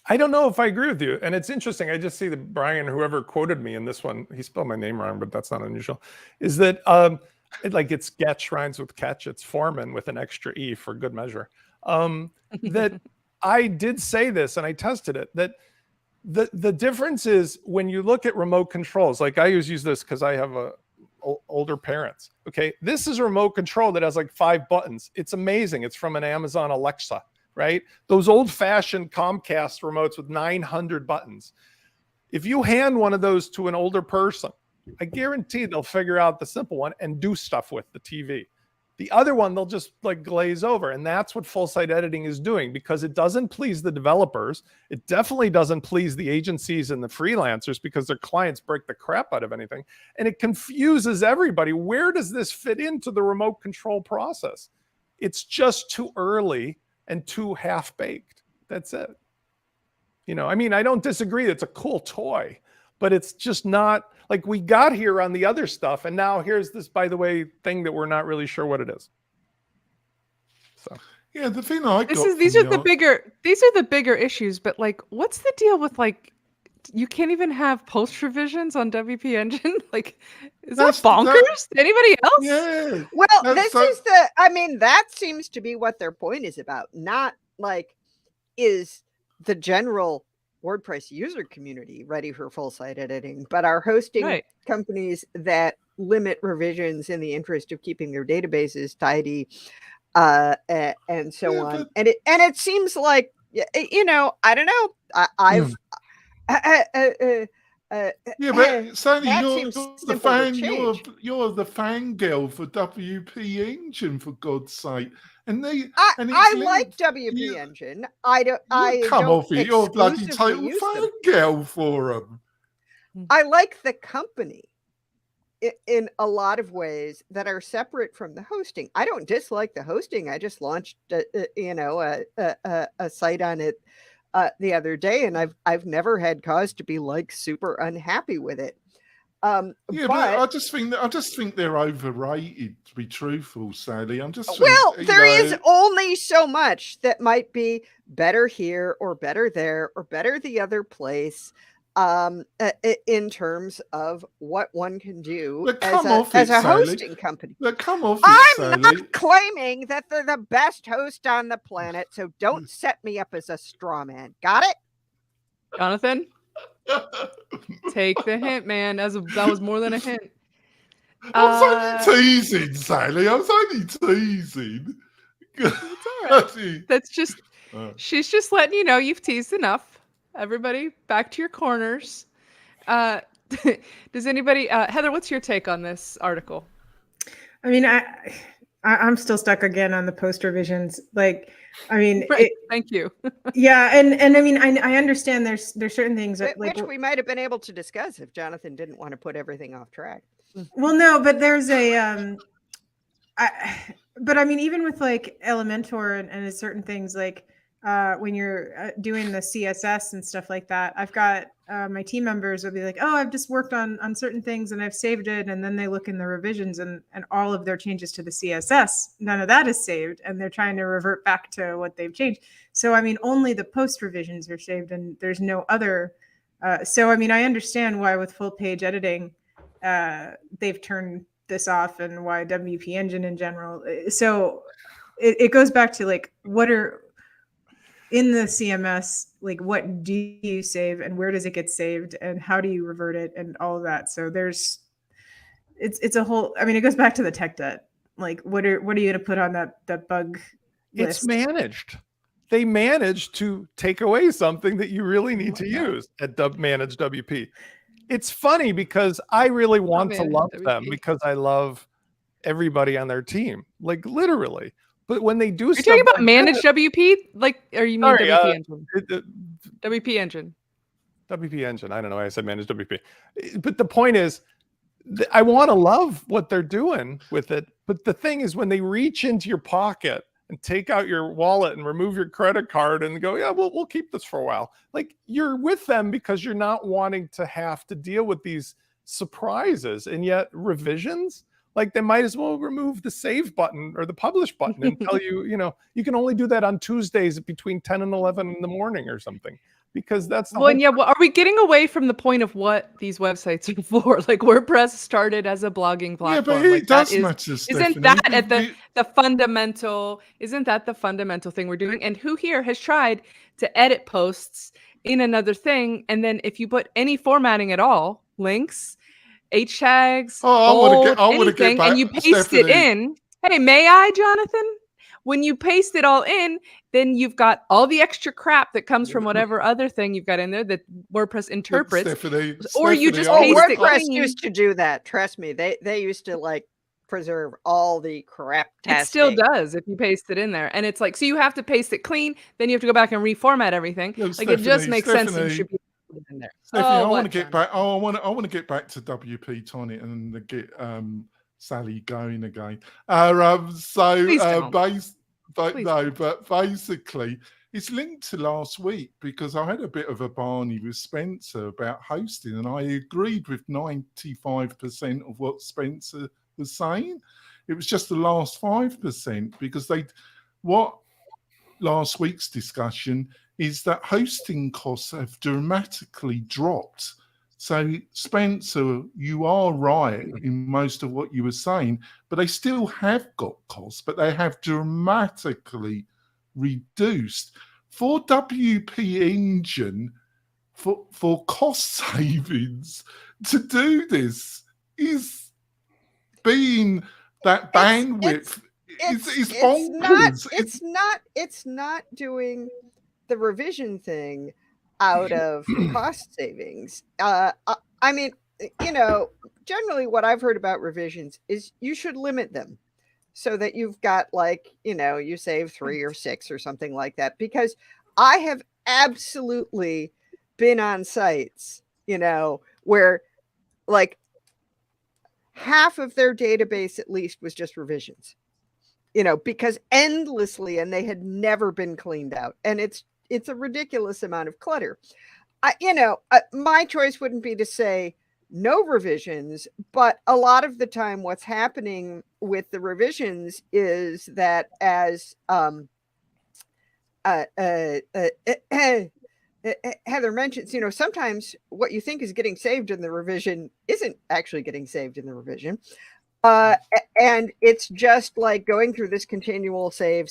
I don't know if I agree with you, and it's interesting. I just see that Brian, whoever quoted me in this one, he spelled my name wrong, but that's not unusual. Is that it's sketch rhymes with catch. It's Foreman with an extra E for good measure. That I did say this, and I tested it. That the difference is when you look at remote controls. Like I use this because I have older parents. Okay, this is a remote control that has like 5 buttons. It's amazing. It's from an Amazon Alexa, right? Those old-fashioned Comcast remotes with 900 buttons. If you hand one of those to an older person, I guarantee they'll figure out the simple one and do stuff with the TV. The other one, they'll just like glaze over. And that's what full site editing is doing, because it doesn't please the developers. It definitely doesn't please the agencies and the freelancers, because their clients break the crap out of anything. And it confuses everybody. Where does this fit into the remote control process? It's just too early and too half-baked. That's it. You know, I mean, I don't disagree. It's a cool toy, but it's just not like we got here on the other stuff. And now here's this, by the way, thing that we're not really sure what it is. So yeah, the thing I got these are the bigger issues, but like, what's the deal with like, you can't even have post revisions on WP Engine? Like, is that bonkers? Anybody else? Yeah. Well, that seems to be what their point is about. Not like, is the general WordPress user community ready for full site editing, but are hosting companies that limit revisions in the interest of keeping their databases tidy, and so on. And it seems like, you know, I don't know. I've but Sally, you're the fangirl for WP Engine, for God's sake. And I like WP Engine. I don't. Off it. You're a bloody total fangirl for them. I like the company in a lot of ways that are separate from the hosting. I don't dislike the hosting. I just launched, a site on it the other day, and I've never had cause to be like super unhappy with it. But I just think they're overrated, to be truthful, Sally. There is only so much that might be better here or better there or better the other place, in terms of what one can do as a hosting company. I'm not claiming that they're the best host on the planet, so don't set me up as a straw man. Got it? Jonathan? Take the hint, man. That was more than a hint. I'm only teasing, Sally. I was only teasing. It's all right. That's just, she's just letting you know you've teased enough. Everybody, back to your corners. Does anybody, Heather, what's your take on this article? I mean, I'm still stuck again on the post revisions. Like, I mean, thank you. Yeah, and I mean, I understand there's certain things that, which we might have been able to discuss if Jonathan didn't want to put everything off track. Well, no, but there's a but I mean, even with like Elementor and certain things, like when you're doing the CSS and stuff like that, I've got my team members will be like, oh, I've just worked on certain things and I've saved it, and then they look in the revisions and all of their changes to the CSS, none of that is saved, and they're trying to revert back to what they've changed. So I mean, only the post revisions are saved, and there's no other. So I mean, I understand why with full page editing, they've turned this off, and why WP Engine in general. So it goes back to like, what are in the CMS, like what do you save and where does it get saved and how do you revert it and all of that. So it's a whole, I mean, it goes back to the tech debt. Like what are you going to put on that bug list? It's managed. They managed to take away something that you really need to use at manage WP. It's funny because I really want to love them because I love everybody on their team, like literally. But when they do, you're talking about managed WP, like, or you mean WP Engine? WP Engine. WP Engine. I don't know why I said manage WP. But the point is, I want to love what they're doing with it. But the thing is, when they reach into your pocket and take out your wallet and remove your credit card and go, yeah, we'll keep this for a while. Like, you're with them because you're not wanting to have to deal with these surprises. And yet revisions, like, they might as well remove the save button or the publish button and tell you, you can only do that on Tuesdays between 10 and 11 in the morning or something. Because that's the well, are we getting away from the point of what these websites are for? Like, WordPress started as a blogging platform. Yeah, but like, it does matter, isn't that at the fundamental? Isn't that the fundamental thing we're doing? And who here has tried to edit posts in another thing? And then if you put any formatting at all, links, H tags, I want to get back, and you paste it in. Hey, may I, Jonathan? When you paste it all in, then you've got all the extra crap that comes from whatever other thing you've got in there that WordPress interprets. Or you just paste it WordPress clean. used to do that. Trust me. They used to like preserve all the crap. It still does if you paste it in there. And it's like, so you have to paste it clean, then you have to go back and reformat everything. No, like, it just makes sense that you should be in there. Stephanie, I want to get back. I want to get back to WP-Tonic and get Sally going again. But basically, it's linked to last week because I had a bit of a Barney with Spencer about hosting, and I agreed with 95% of what Spencer was saying. It was just the last 5% because last week's discussion is that hosting costs have dramatically dropped. So, Spencer, you are right in most of what you were saying, but they still have got costs, but they have dramatically reduced. For WP Engine, for cost savings, to do this is being that bandwidth is bonkers. It's not doing the revision thing out of cost savings. I mean, generally what I've heard about revisions is you should limit them so that you've got you save 3 or 6 or something like that. Because I have absolutely been on sites, where like half of their database at least was just revisions, because endlessly, and they had never been cleaned out. And it's a ridiculous amount of clutter. My choice wouldn't be to say no revisions, but a lot of the time what's happening with the revisions is that as Heather mentions, sometimes what you think is getting saved in the revision isn't actually getting saved in the revision. And it's just like going through this continual save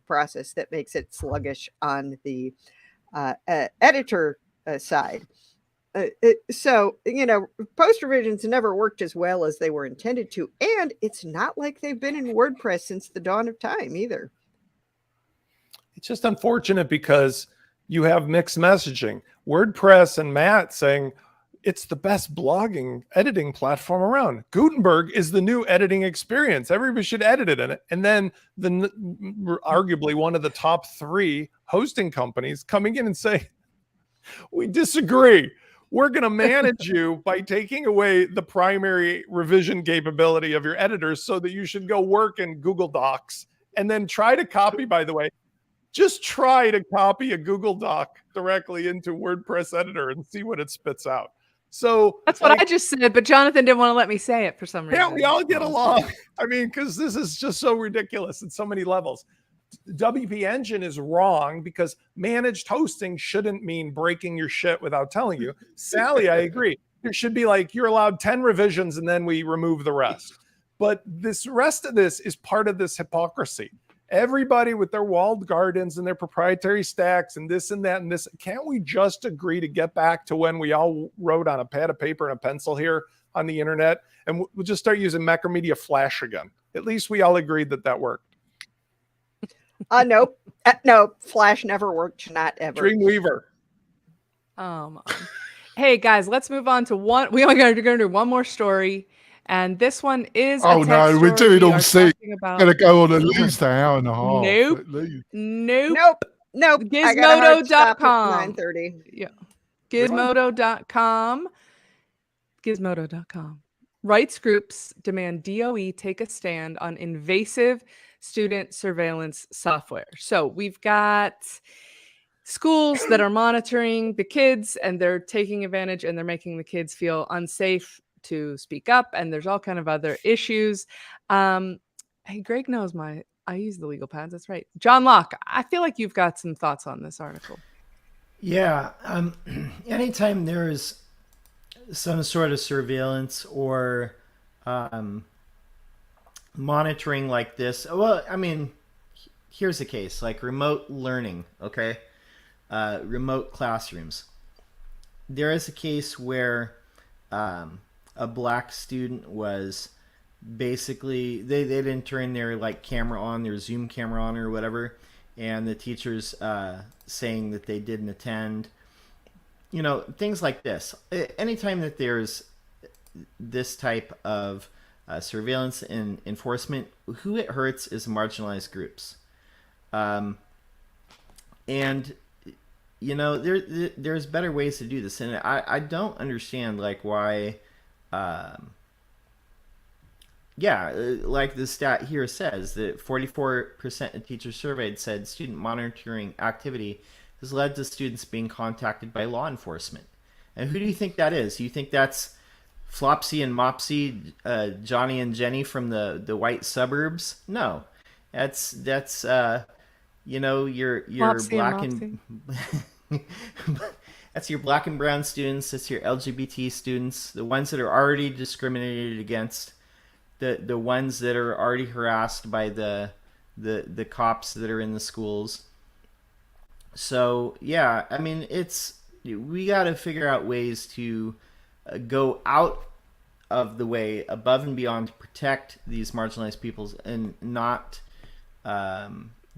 process that makes it sluggish on the editor side. So, post revisions never worked as well as they were intended to. And it's not like they've been in WordPress since the dawn of time either. It's just unfortunate because you have mixed messaging. WordPress and Matt saying, it's the best blogging editing platform around. Gutenberg is the new editing experience. Everybody should edit it in it. And then arguably one of the top 3 hosting companies coming in and say, we disagree. We're going to manage you by taking away the primary revision capability of your editors so that you should go work in Google Docs and then try to copy, by the way, just try to copy a Google Doc directly into WordPress editor and see what it spits out. So that's what I just said, but Jonathan didn't want to let me say it for some reason. Yeah, we all get along. I mean, because this is just so ridiculous at so many levels. WP Engine is wrong because managed hosting shouldn't mean breaking your shit without telling you. Sally, I agree. There should be like, you're allowed 10 revisions and then we remove the rest. But this rest of this is part of this hypocrisy. Everybody with their walled gardens and their proprietary stacks and this and that and this. Can't we just agree to get back to when we all wrote on a pad of paper and a pencil here on the internet, and we'll just start using Macromedia Flash again? At least we all agreed that worked. Nope. No, Flash never worked. Not ever. Dreamweaver. Hey guys, let's move on to one. We only going to do one more story. And this one is we're doing all 6. Going to go on at least an hour and a half. Nope. Nope. I got a hard stop at Gizmodo.com. 9:30. Yeah. Gizmodo.com. Gizmodo.com. Rights groups demand DOE take a stand on invasive student surveillance software. So we've got schools that are monitoring the kids, and they're taking advantage, and they're making the kids feel unsafe to speak up. And there's all kind of other issues. Hey, Greg knows I use the legal pads. That's right. John Locke, I feel like you've got some thoughts on this article. Yeah. Anytime there's some sort of surveillance or monitoring like this, well, I mean, here's the case, like remote learning, okay? Remote classrooms. There is a case where a black student was basically, they didn't turn their like camera on, their Zoom camera on or whatever, and the teacher's saying that they didn't attend. You know, things like this. Anytime that there's this type of surveillance and enforcement, who it hurts is marginalized groups. And, you know, there's better ways to do this. And I don't understand, like, why... yeah, like the stat here says that 44% of teachers surveyed said student monitoring activity has led to students being contacted by law enforcement. And who do you think that is? You think that's Flopsy and Mopsy, Johnny and Jenny from the white suburbs? No, that's you know, your Mopsy black and that's your black and brown students. That's your LGBT students, the ones that are already discriminated against. The ones that are already harassed by the cops that are in the schools. So yeah, I mean, we got to figure out ways to go out of the way, above and beyond, to protect these marginalized peoples and not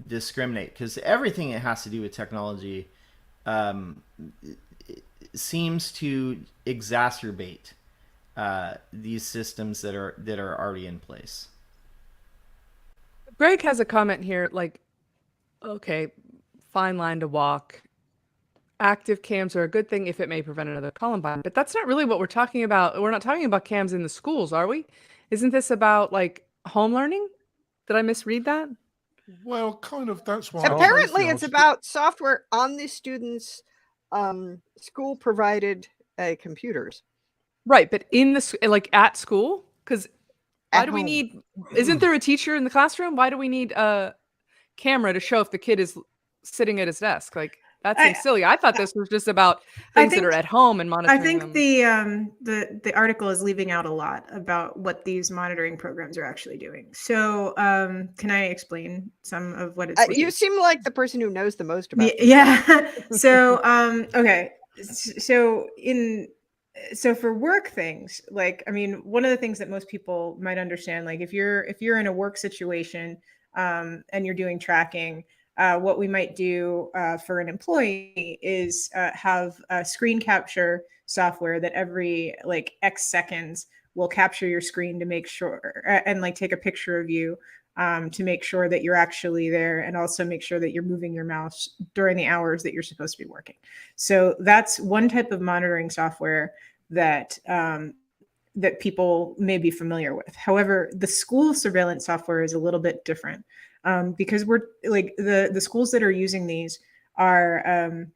discriminate. Because everything that has to do with technology seems to exacerbate these systems that are already in place. Greg has a comment here, like, okay, fine line to walk. Active cams are a good thing if it may prevent another Columbine, but that's not really what we're talking about. We're not talking about cams in the schools, are we? Isn't this about like home learning? Did I misread that? Well, kind of. That's why. Apparently, it's about software on the students' school provided computers. Right, but in the like at school, because why do we home. need? Isn't there a teacher in the classroom? Why do we need a camera to show if the kid is sitting at his desk? Like that seems silly. I thought this was just about things that are at home and monitoring. I think them. the article is leaving out a lot about what these monitoring programs are actually doing. So can I explain some of what it's? You seem like the person who knows the most about this. Yeah. So okay. So for work things, like, I mean, one of the things that most people might understand, like if you're in a work situation and you're doing tracking, what we might do for an employee is have a screen capture software that every like X seconds will capture your screen to make sure and like take a picture of you to make sure that you're actually there, and also make sure that you're moving your mouse during the hours that you're supposed to be working. So that's one type of monitoring software that that people may be familiar with. However, the school surveillance software is a little bit different because we're like the schools that are using these are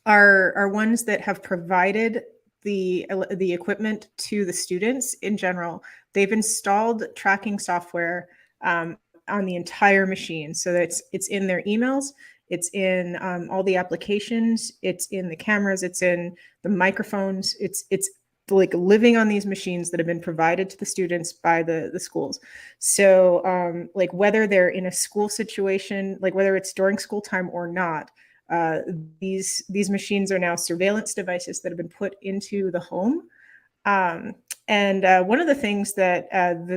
ones that have provided the equipment to the students in general. They've installed tracking software on the entire machine, so that it's in their emails, it's in all the applications, it's in the cameras, it's in the microphones, it's like living on these machines that have been provided to the students by the schools. So like whether they're in a school situation, like whether it's during school time or not, these machines are now surveillance devices that have been put into the home. And one of the things that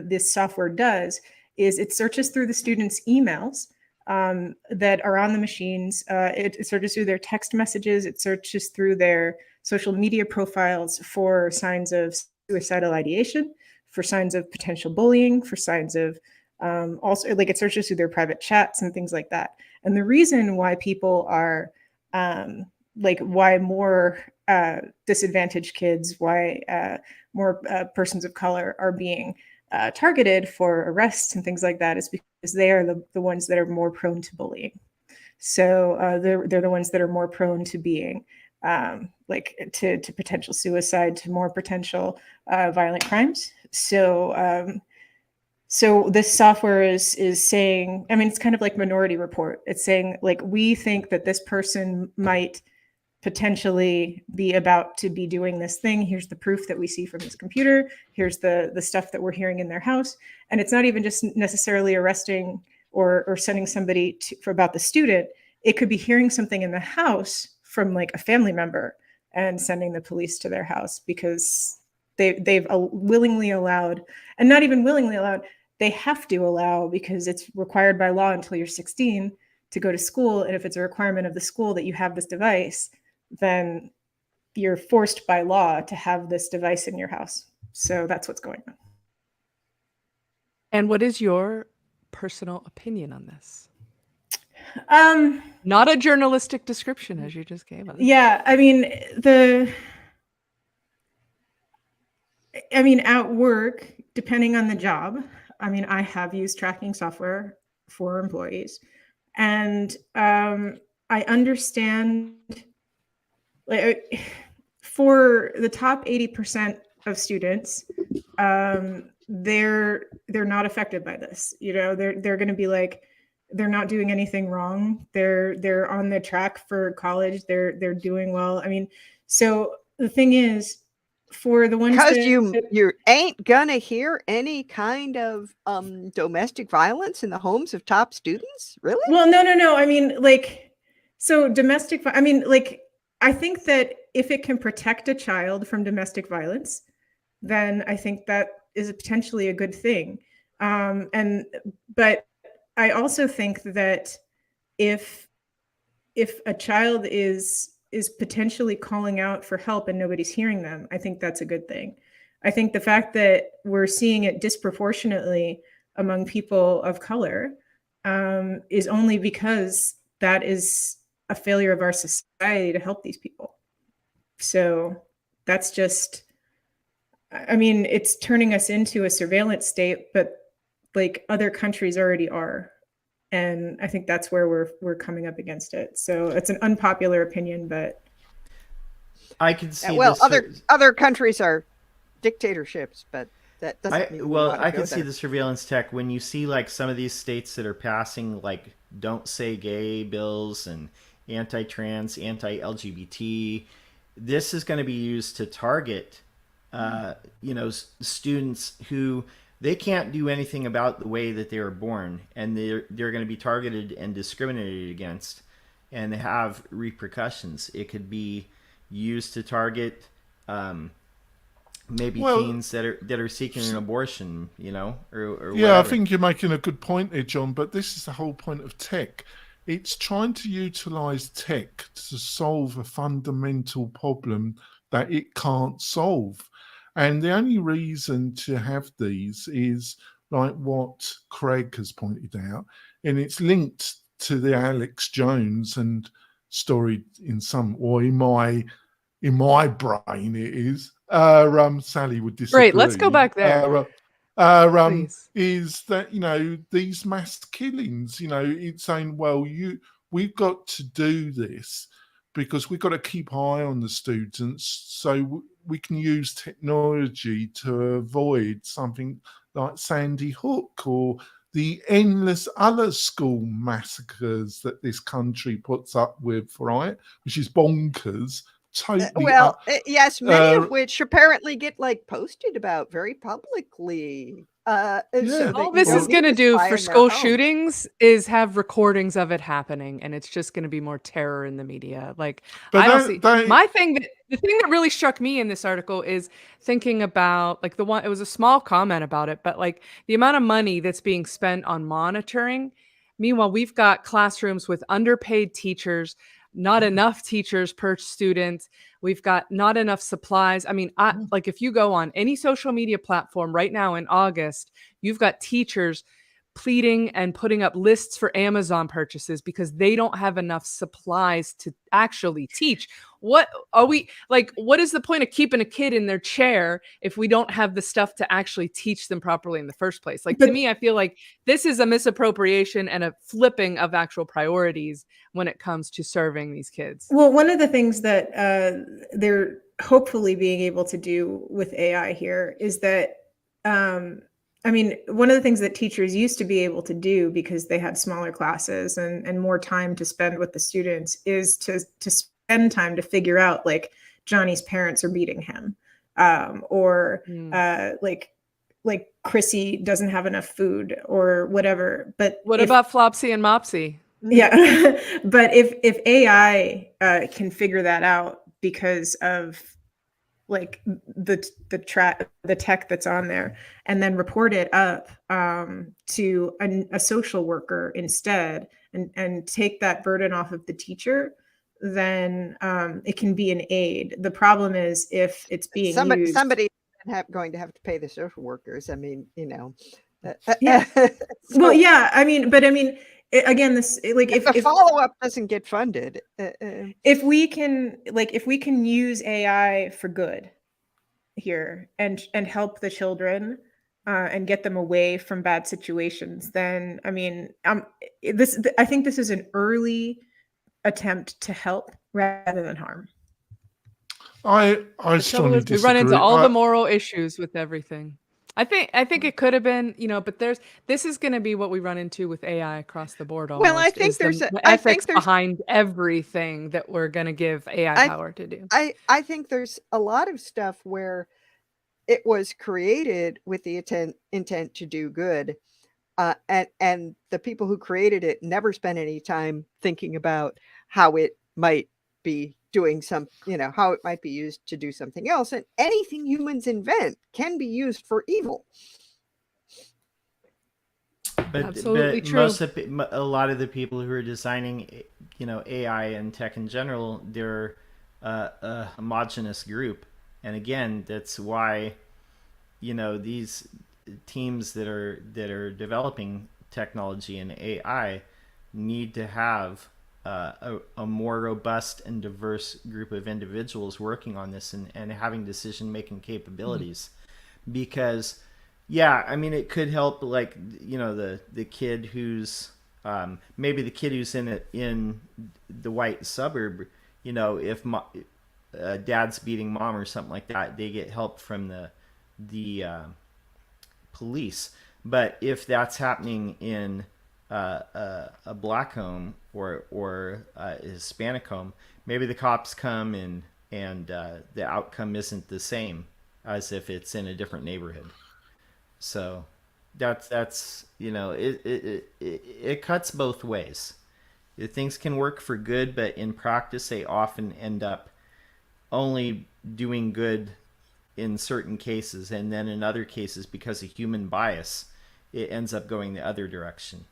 this software does is it searches through the students' emails that are on the machines. It searches through their text messages. It searches through their social media profiles for signs of suicidal ideation, for signs of potential bullying, for signs of Also, like it searches through their private chats and things like that. And the reason why people are why more disadvantaged kids, why more persons of color are being targeted for arrests and things like that is because they are the ones that are more prone to bullying. So they're the ones that are more prone to being to potential suicide, to more potential violent crimes. So so this software is saying, I mean, it's kind of like Minority Report. It's saying like, we think that this person might potentially be about to be doing this thing. Here's the proof that we see from his computer. Here's the stuff that we're hearing in their house. And it's not even just necessarily arresting or sending somebody for about the student. It could be hearing something in the house from like a family member and sending the police to their house because they've willingly allowed, and not even willingly allowed, they have to allow because it's required by law until you're 16 to go to school. And if it's a requirement of the school that you have this device, then you're forced by law to have this device in your house. So that's what's going on. And what is your personal opinion on this? Not a journalistic description as you just gave us. Yeah, I mean, at work, depending on the job, I mean, I have used tracking software for employees, and I understand for the top 80% of students, they're not affected by this. You know, they're going to be like, they're not doing anything wrong. They're on the track for college. They're doing well. I mean, so the thing is, for the ones because that you ain't gonna hear any kind of domestic violence in the homes of top students, really? Well, no. I mean, like, so domestic. I mean, like, I think that if it can protect a child from domestic violence, then I think that is potentially a good thing. But I also think that if a child is potentially calling out for help and nobody's hearing them, I think that's a good thing. I think the fact that we're seeing it disproportionately among people of color is only because that is a failure of our society to help these people. So that's just, I mean, it's turning us into a surveillance state, but like other countries already are. And I think that's where we're coming up against it. So it's an unpopular opinion, but I can see. Well, other countries are dictatorships, but that doesn't mean I can see the surveillance tech when you see like some of these states that are passing like "Don't Say Gay" bills and anti-trans, anti-LGBT. This is going to be used to target, students who. They can't do anything about the way that they were born, and they're going to be targeted and discriminated against, and have repercussions. It could be used to target maybe teens that are seeking an abortion, or yeah, I think you're making a good point there, John. But this is the whole point of tech. It's trying to utilize tech to solve a fundamental problem that it can't solve. And the only reason to have these is like what Craig has pointed out, and it's linked to the Alex Jones and story in some, or in my brain it is. Sally would disagree. Great, let's go back there. Is that these mass killings? It's saying, well, we've got to do this because we've got to keep eye on the students, so we can use technology to avoid something like Sandy Hook or the endless other school massacres that this country puts up with, right? Which is bonkers. Totally. Yes, many of which apparently get like posted about very publicly. So all this is going to do for school shootings is have recordings of it happening, and it's just going to be more terror in the media. Like, but I don't see the thing that really struck me in this article is thinking about like it was a small comment about it, but like the amount of money that's being spent on monitoring. Meanwhile, we've got classrooms with underpaid teachers, not enough teachers per student. We've got not enough supplies. I mean, like if you go on any social media platform right now in August, you've got teachers pleading and putting up lists for Amazon purchases because they don't have enough supplies to actually teach. What are we like? What is the point of keeping a kid in their chair if we don't have the stuff to actually teach them properly in the first place? Like, to me, I feel like this is a misappropriation and a flipping of actual priorities when it comes to serving these kids. Well, one of the things that they're hopefully being able to do with AI here is that, I mean, one of the things that teachers used to be able to do because they had smaller classes and more time to spend with the students is to spend time to figure out, like, Johnny's parents are beating him, or like Chrissy doesn't have enough food or whatever. But what about Flopsy and Mopsy? Yeah, but if AI can figure that out because of like the tech that's on there, and then report it up to a social worker instead, and take that burden off of the teacher, then it can be an aid. The problem is if it's being used, somebody's going to have to pay the social workers. I mean, you know. Yeah. Well, yeah. I mean, again, this, like, if the follow-up doesn't get funded, if we can use AI for good here and help the children and get them away from bad situations, then I mean, I think this is an early attempt to help rather than harm. I strongly disagree. We run into all the moral issues with everything. I think it could have been, you know, but this is going to be what we run into with AI across the board. Almost, well, I think there's the ethics behind everything that we're going to give AI power to do. I think there's a lot of stuff where it was created with the intent to do good, and the people who created it never spent any time thinking about how it might be doing how it might be used to do something else. And anything humans invent can be used for evil. But absolutely true. A lot of the people who are designing, AI and tech in general, they're a homogenous group. And again, that's why, these teams that are developing technology and AI need to have a more robust and diverse group of individuals working on this and having decision-making capabilities. Because, it could help, like, the kid who's maybe the kid who's in the white suburb, if dad's beating mom or something like that, they get help from the police. But if that's happening in a black home or a Hispanic home, maybe the cops come and the outcome isn't the same as if it's in a different neighborhood. So that's it cuts both ways. Things can work for good, but in practice they often end up only doing good in certain cases, and then in other cases, because of human bias, it ends up going the other direction.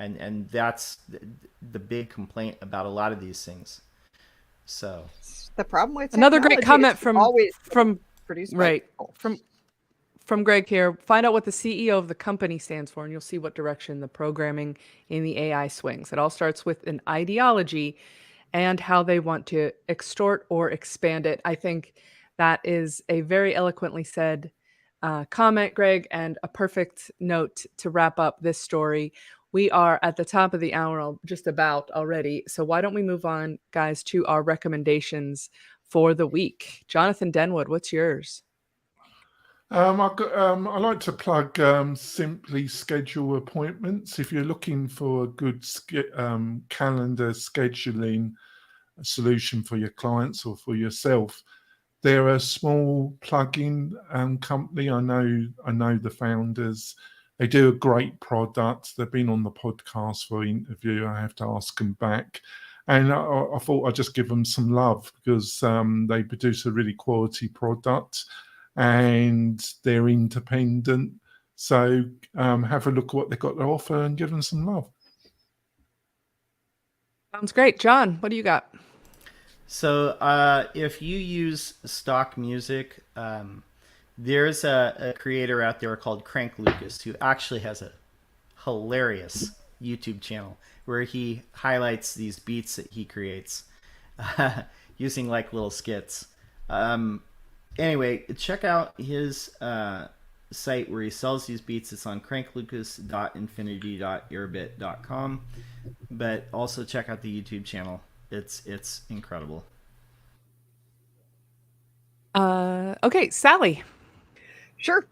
And that's the big complaint about a lot of these things. So the problem with another great comment from Greg here. Find out what the CEO of the company stands for, and you'll see what direction the programming in the AI swings. It all starts with an ideology and how they want to extort or expand it. I think that is a very eloquently said comment, Greg, and a perfect note to wrap up this story. We are at the top of the hour just about already. So why don't we move on, guys, to our recommendations for the week. Jonathan Denwood, what's yours? I like to plug Simply Schedule Appointments. If you're looking for a good calendar scheduling solution for your clients or for yourself, they're a small plugin company. I know the founders. They do a great product. They've been on the podcast for an interview. I have to ask them back. And I thought I'd just give them some love because they produce a really quality product and they're independent. So have a look at what they've got to offer and give them some love. Sounds great. John, what do you got? So if you use stock music, there's a creator out there called Crank Lucas who actually has a hilarious YouTube channel where he highlights these beats that he creates using like little skits. Anyway, check out his site where he sells these beats. It's on cranklucas.infinity.airbit.com. But also check out the YouTube channel. It's incredible. Okay, Sally. Sure.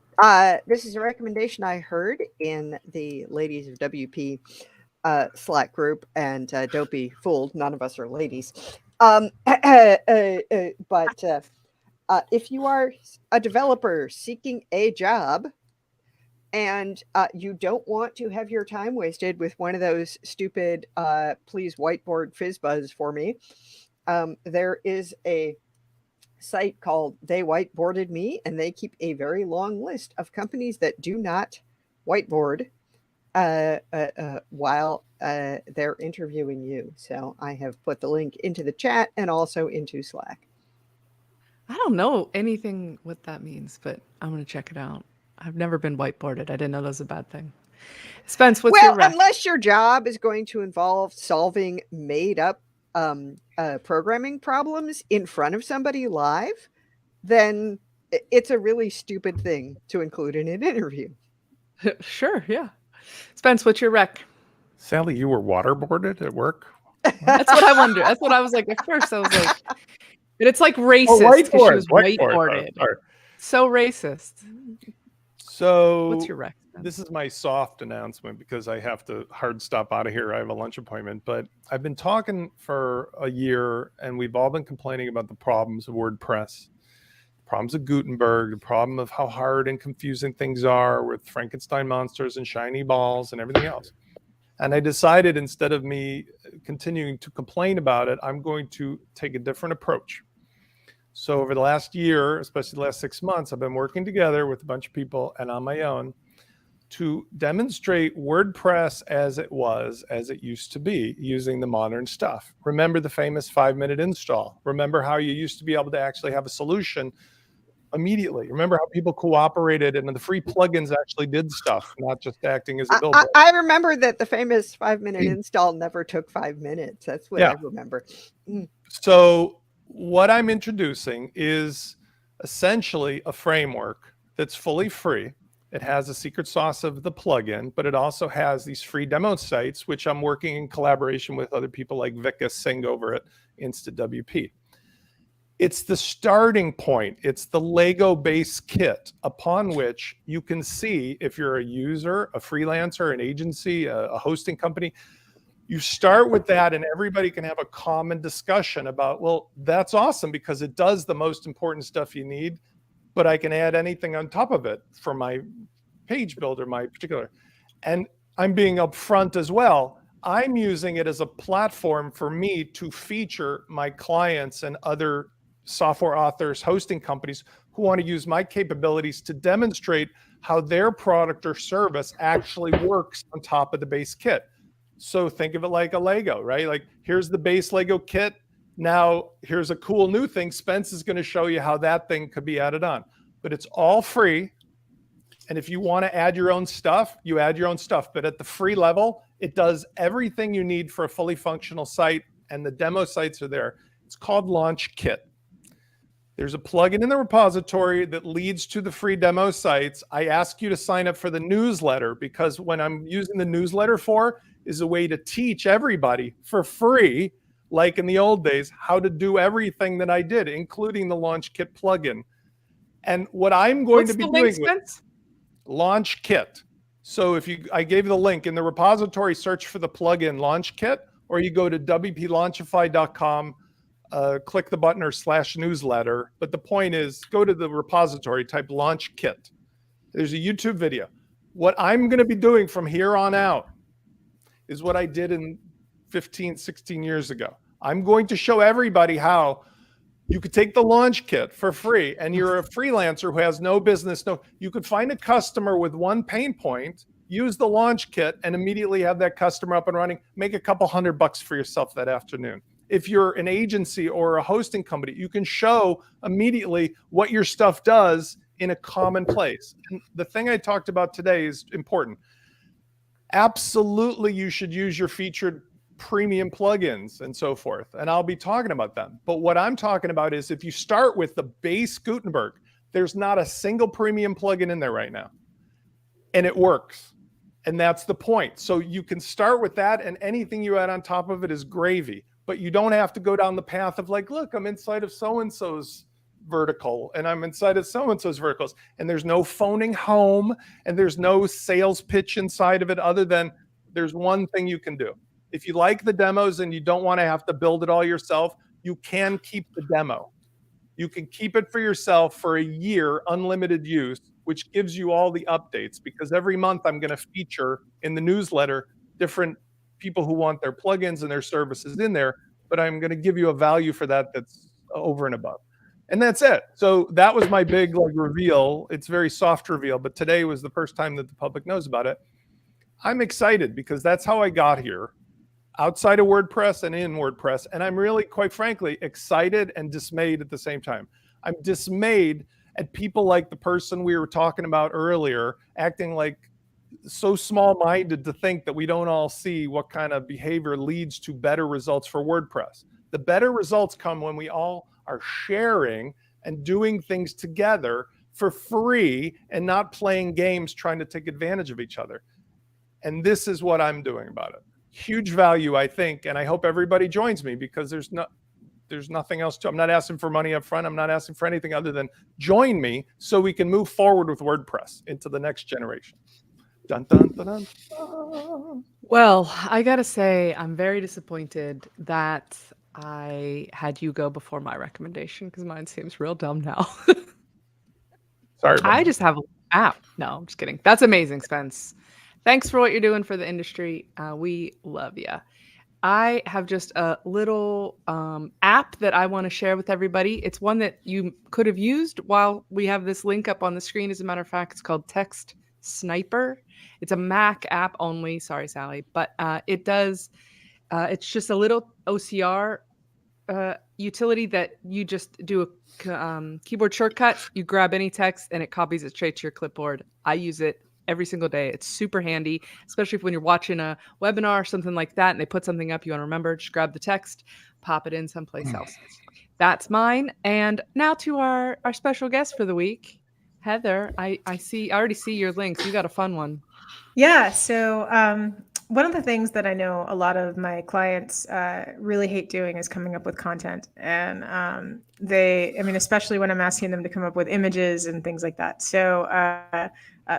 This is a recommendation I heard in the Ladies of WP Slack group, and don't be fooled, none of us are ladies. But if you are a developer seeking a job and you don't want to have your time wasted with one of those stupid please whiteboard fizzbuzz for me, there is a site called They Whiteboarded Me, and they keep a very long list of companies that do not whiteboard while they're interviewing you. So I have put the link into the chat and also into Slack. I don't know anything what that means, but I'm going to check it out. I've never been whiteboarded. I didn't know that was a bad thing. Spence, what's your rec? Unless your job is going to involve solving made up programming problems in front of somebody live, then it's a really stupid thing to include in an interview. Sure, yeah. Spence, what's your rec? Sally, you were waterboarded at work? That's what I wondered. That's what I was like at first. I was like, but it's like racist because she was whiteboarded. So racist. So what's your rec? This is my soft announcement because I have to hard stop out of here. I have a lunch appointment, but I've been talking for a year and we've all been complaining about the problems of WordPress, problems of Gutenberg, the problem of how hard and confusing things are with Frankenstein monsters and shiny balls and everything else. And I decided instead of me continuing to complain about it, I'm going to take a different approach. So over the last year, especially the last 6 months, I've been working together with a bunch of people and on my own to demonstrate WordPress as it used to be, using the modern stuff. Remember the famous 5-minute install. Remember how you used to be able to actually have a solution immediately. Remember how people cooperated and the free plugins actually did stuff, not just acting as a billboard. I remember that the famous 5-minute install never took 5 minutes. That's what I remember. So what I'm introducing is essentially a framework that's fully free. It has a secret sauce of the plugin, but it also has these free demo sites, which I'm working in collaboration with other people like Vika Singh over at InstaWP. It's the starting point. It's the Lego base kit upon which you can see if you're a user, a freelancer, an agency, a hosting company. You start with that and everybody can have a common discussion about, well, that's awesome because it does the most important stuff you need, but I can add anything on top of it for my page builder, my particular. And I'm being upfront as well. I'm using it as a platform for me to feature my clients and other software authors, hosting companies who want to use my capabilities to demonstrate how their product or service actually works on top of the base kit. So think of it like a Lego, right? Like here's the base Lego kit. Now here's a cool new thing. Spence is going to show you how that thing could be added on, but it's all free. And if you want to add your own stuff, you add your own stuff. But at the free level, it does everything you need for a fully functional site, and the demo sites are there. It's called Launch Kit. There's a plugin in the repository that leads to the free demo sites. I ask you to sign up for the newsletter because when I'm using the newsletter for is a way to teach everybody for free, like in the old days, how to do everything that I did, including the Launch Kit plugin. And what I'm going to be doing with Launch Kit. So if I gave you the link in the repository, search for the plugin Launch Kit, or you go to WPLaunchify.com, click the button or /newsletter. But the point is, go to the repository, type Launch Kit. There's a YouTube video. What I'm going to be doing from here on out is what I did in 15, 16 years ago. I'm going to show everybody how you could take the Launch Kit for free, and you're a freelancer who has no business. You could find a customer with one pain point, use the Launch Kit, and immediately have that customer up and running. Make a couple $100 for yourself that afternoon. If you're an agency or a hosting company, you can show immediately what your stuff does in a common place. And the thing I talked about today is important. Absolutely, you should use your featured premium plugins and so forth. And I'll be talking about them. But what I'm talking about is if you start with the base Gutenberg, there's not a single premium plugin in there right now. And it works. And that's the point. So you can start with that, and anything you add on top of it is gravy. But you don't have to go down the path of like, look, I'm inside of so-and-so's vertical and I'm inside of so-and-so's verticals, and there's no phoning home and there's no sales pitch inside of it, other than there's one thing you can do. If you like the demos and you don't want to have to build it all yourself, you can keep the demo. You can keep it for yourself for a year, unlimited use, which gives you all the updates, because every month I'm going to feature in the newsletter different people who want their plugins and their services in there, but I'm going to give you a value for that that's over and above. And that's it. So that was my big like reveal. It's very soft reveal, but today was the first time that the public knows about it. I'm excited because that's how I got here, outside of WordPress and in WordPress. And I'm really, quite frankly, excited and dismayed at the same time. I'm dismayed at people like the person we were talking about earlier, acting like so small-minded to think that we don't all see what kind of behavior leads to better results for WordPress. The better results come when we all are sharing and doing things together for free and not playing games trying to take advantage of each other. And this is what I'm doing about it. Huge value, I think, and I hope everybody joins me, because there's nothing else to. I'm not asking for money up front. I'm not asking for anything other than join me so we can move forward with WordPress into the next generation. Dun, dun, dun, dun, dun. Well, I gotta say, I'm very disappointed that I had you go before my recommendation, because mine seems real dumb now. Sorry about I that. just have an app. No, I'm just kidding. That's amazing, Spence. Thanks for what you're doing for the industry. We love you. I have just a little app that I want to share with everybody. It's one that you could have used while we have this link up on the screen. As a matter of fact, it's called Text Sniper. It's a Mac app only. Sorry, Sally. But it does, it's just a little OCR utility that you just do a keyboard shortcut. You grab any text and it copies it straight to your clipboard. I use it every single day. It's super handy, especially when you're watching a webinar or something like that and they put something up you want to remember. Just grab the text, pop it in someplace else. That's mine. And now to our special guest for the week, Heather. I already see your links. You got a fun one. Yeah. So one of the things that I know a lot of my clients really hate doing is coming up with content. And especially when I'm asking them to come up with images and things like that. So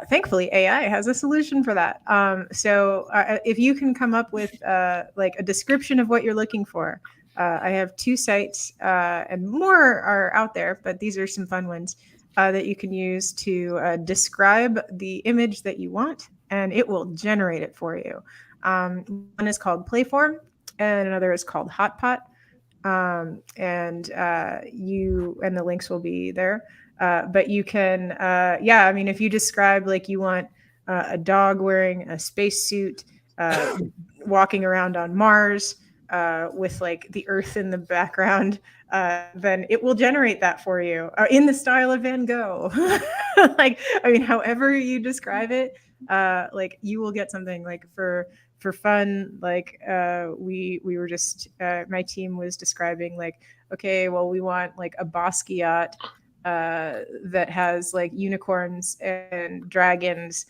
thankfully, AI has a solution for that. So if you can come up with like a description of what you're looking for, I have 2 sites and more are out there, but these are some fun ones that you can use to describe the image that you want, and it will generate it for you. One is called Playform, and another is called Hotpot. And the links will be there. But you can, if you describe like you want a dog wearing a spacesuit, walking around on Mars with like the Earth in the background, then it will generate that for you in the style of Van Gogh. However you describe it, like you will get something like for fun. Like we were just my team was describing like, okay, well, we want like a Basquiat that has like unicorns and dragons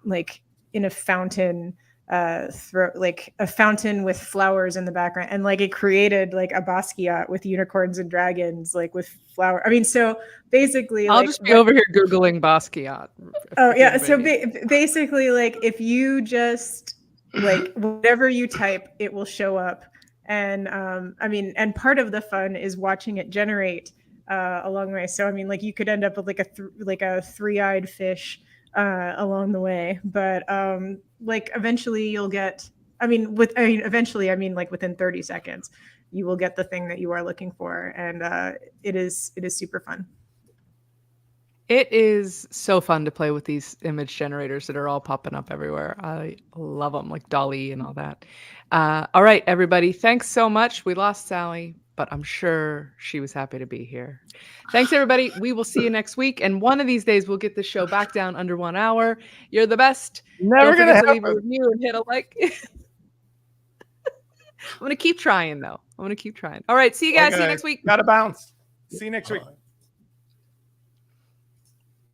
like in a fountain, like a fountain with flowers in the background, and like it created like a Basquiat with unicorns and dragons, like with flower. So basically, I'll just be over here Googling Basquiat. Oh yeah. So basically, like if you just like whatever you type, it will show up. And and part of the fun is watching it generate along the way. So like you could end up with like a 3-eyed fish along the way, but like eventually you'll get. Like within 30 seconds, you will get the thing that you are looking for, and it is super fun. It is so fun to play with these image generators that are all popping up everywhere. I love them, like Dolly and all that. All right, everybody. Thanks so much. We lost Sally, but I'm sure she was happy to be here. Thanks, everybody. We will see you next week. And one of these days, we'll get the show back down under 1 hour. You're the best. Never Don't gonna forget to leave a happen. review and hit a like. I'm going to keep trying, though. I'm going to keep trying. All right. See you guys. See you Okay, next week. Gotta bounce. See you next week.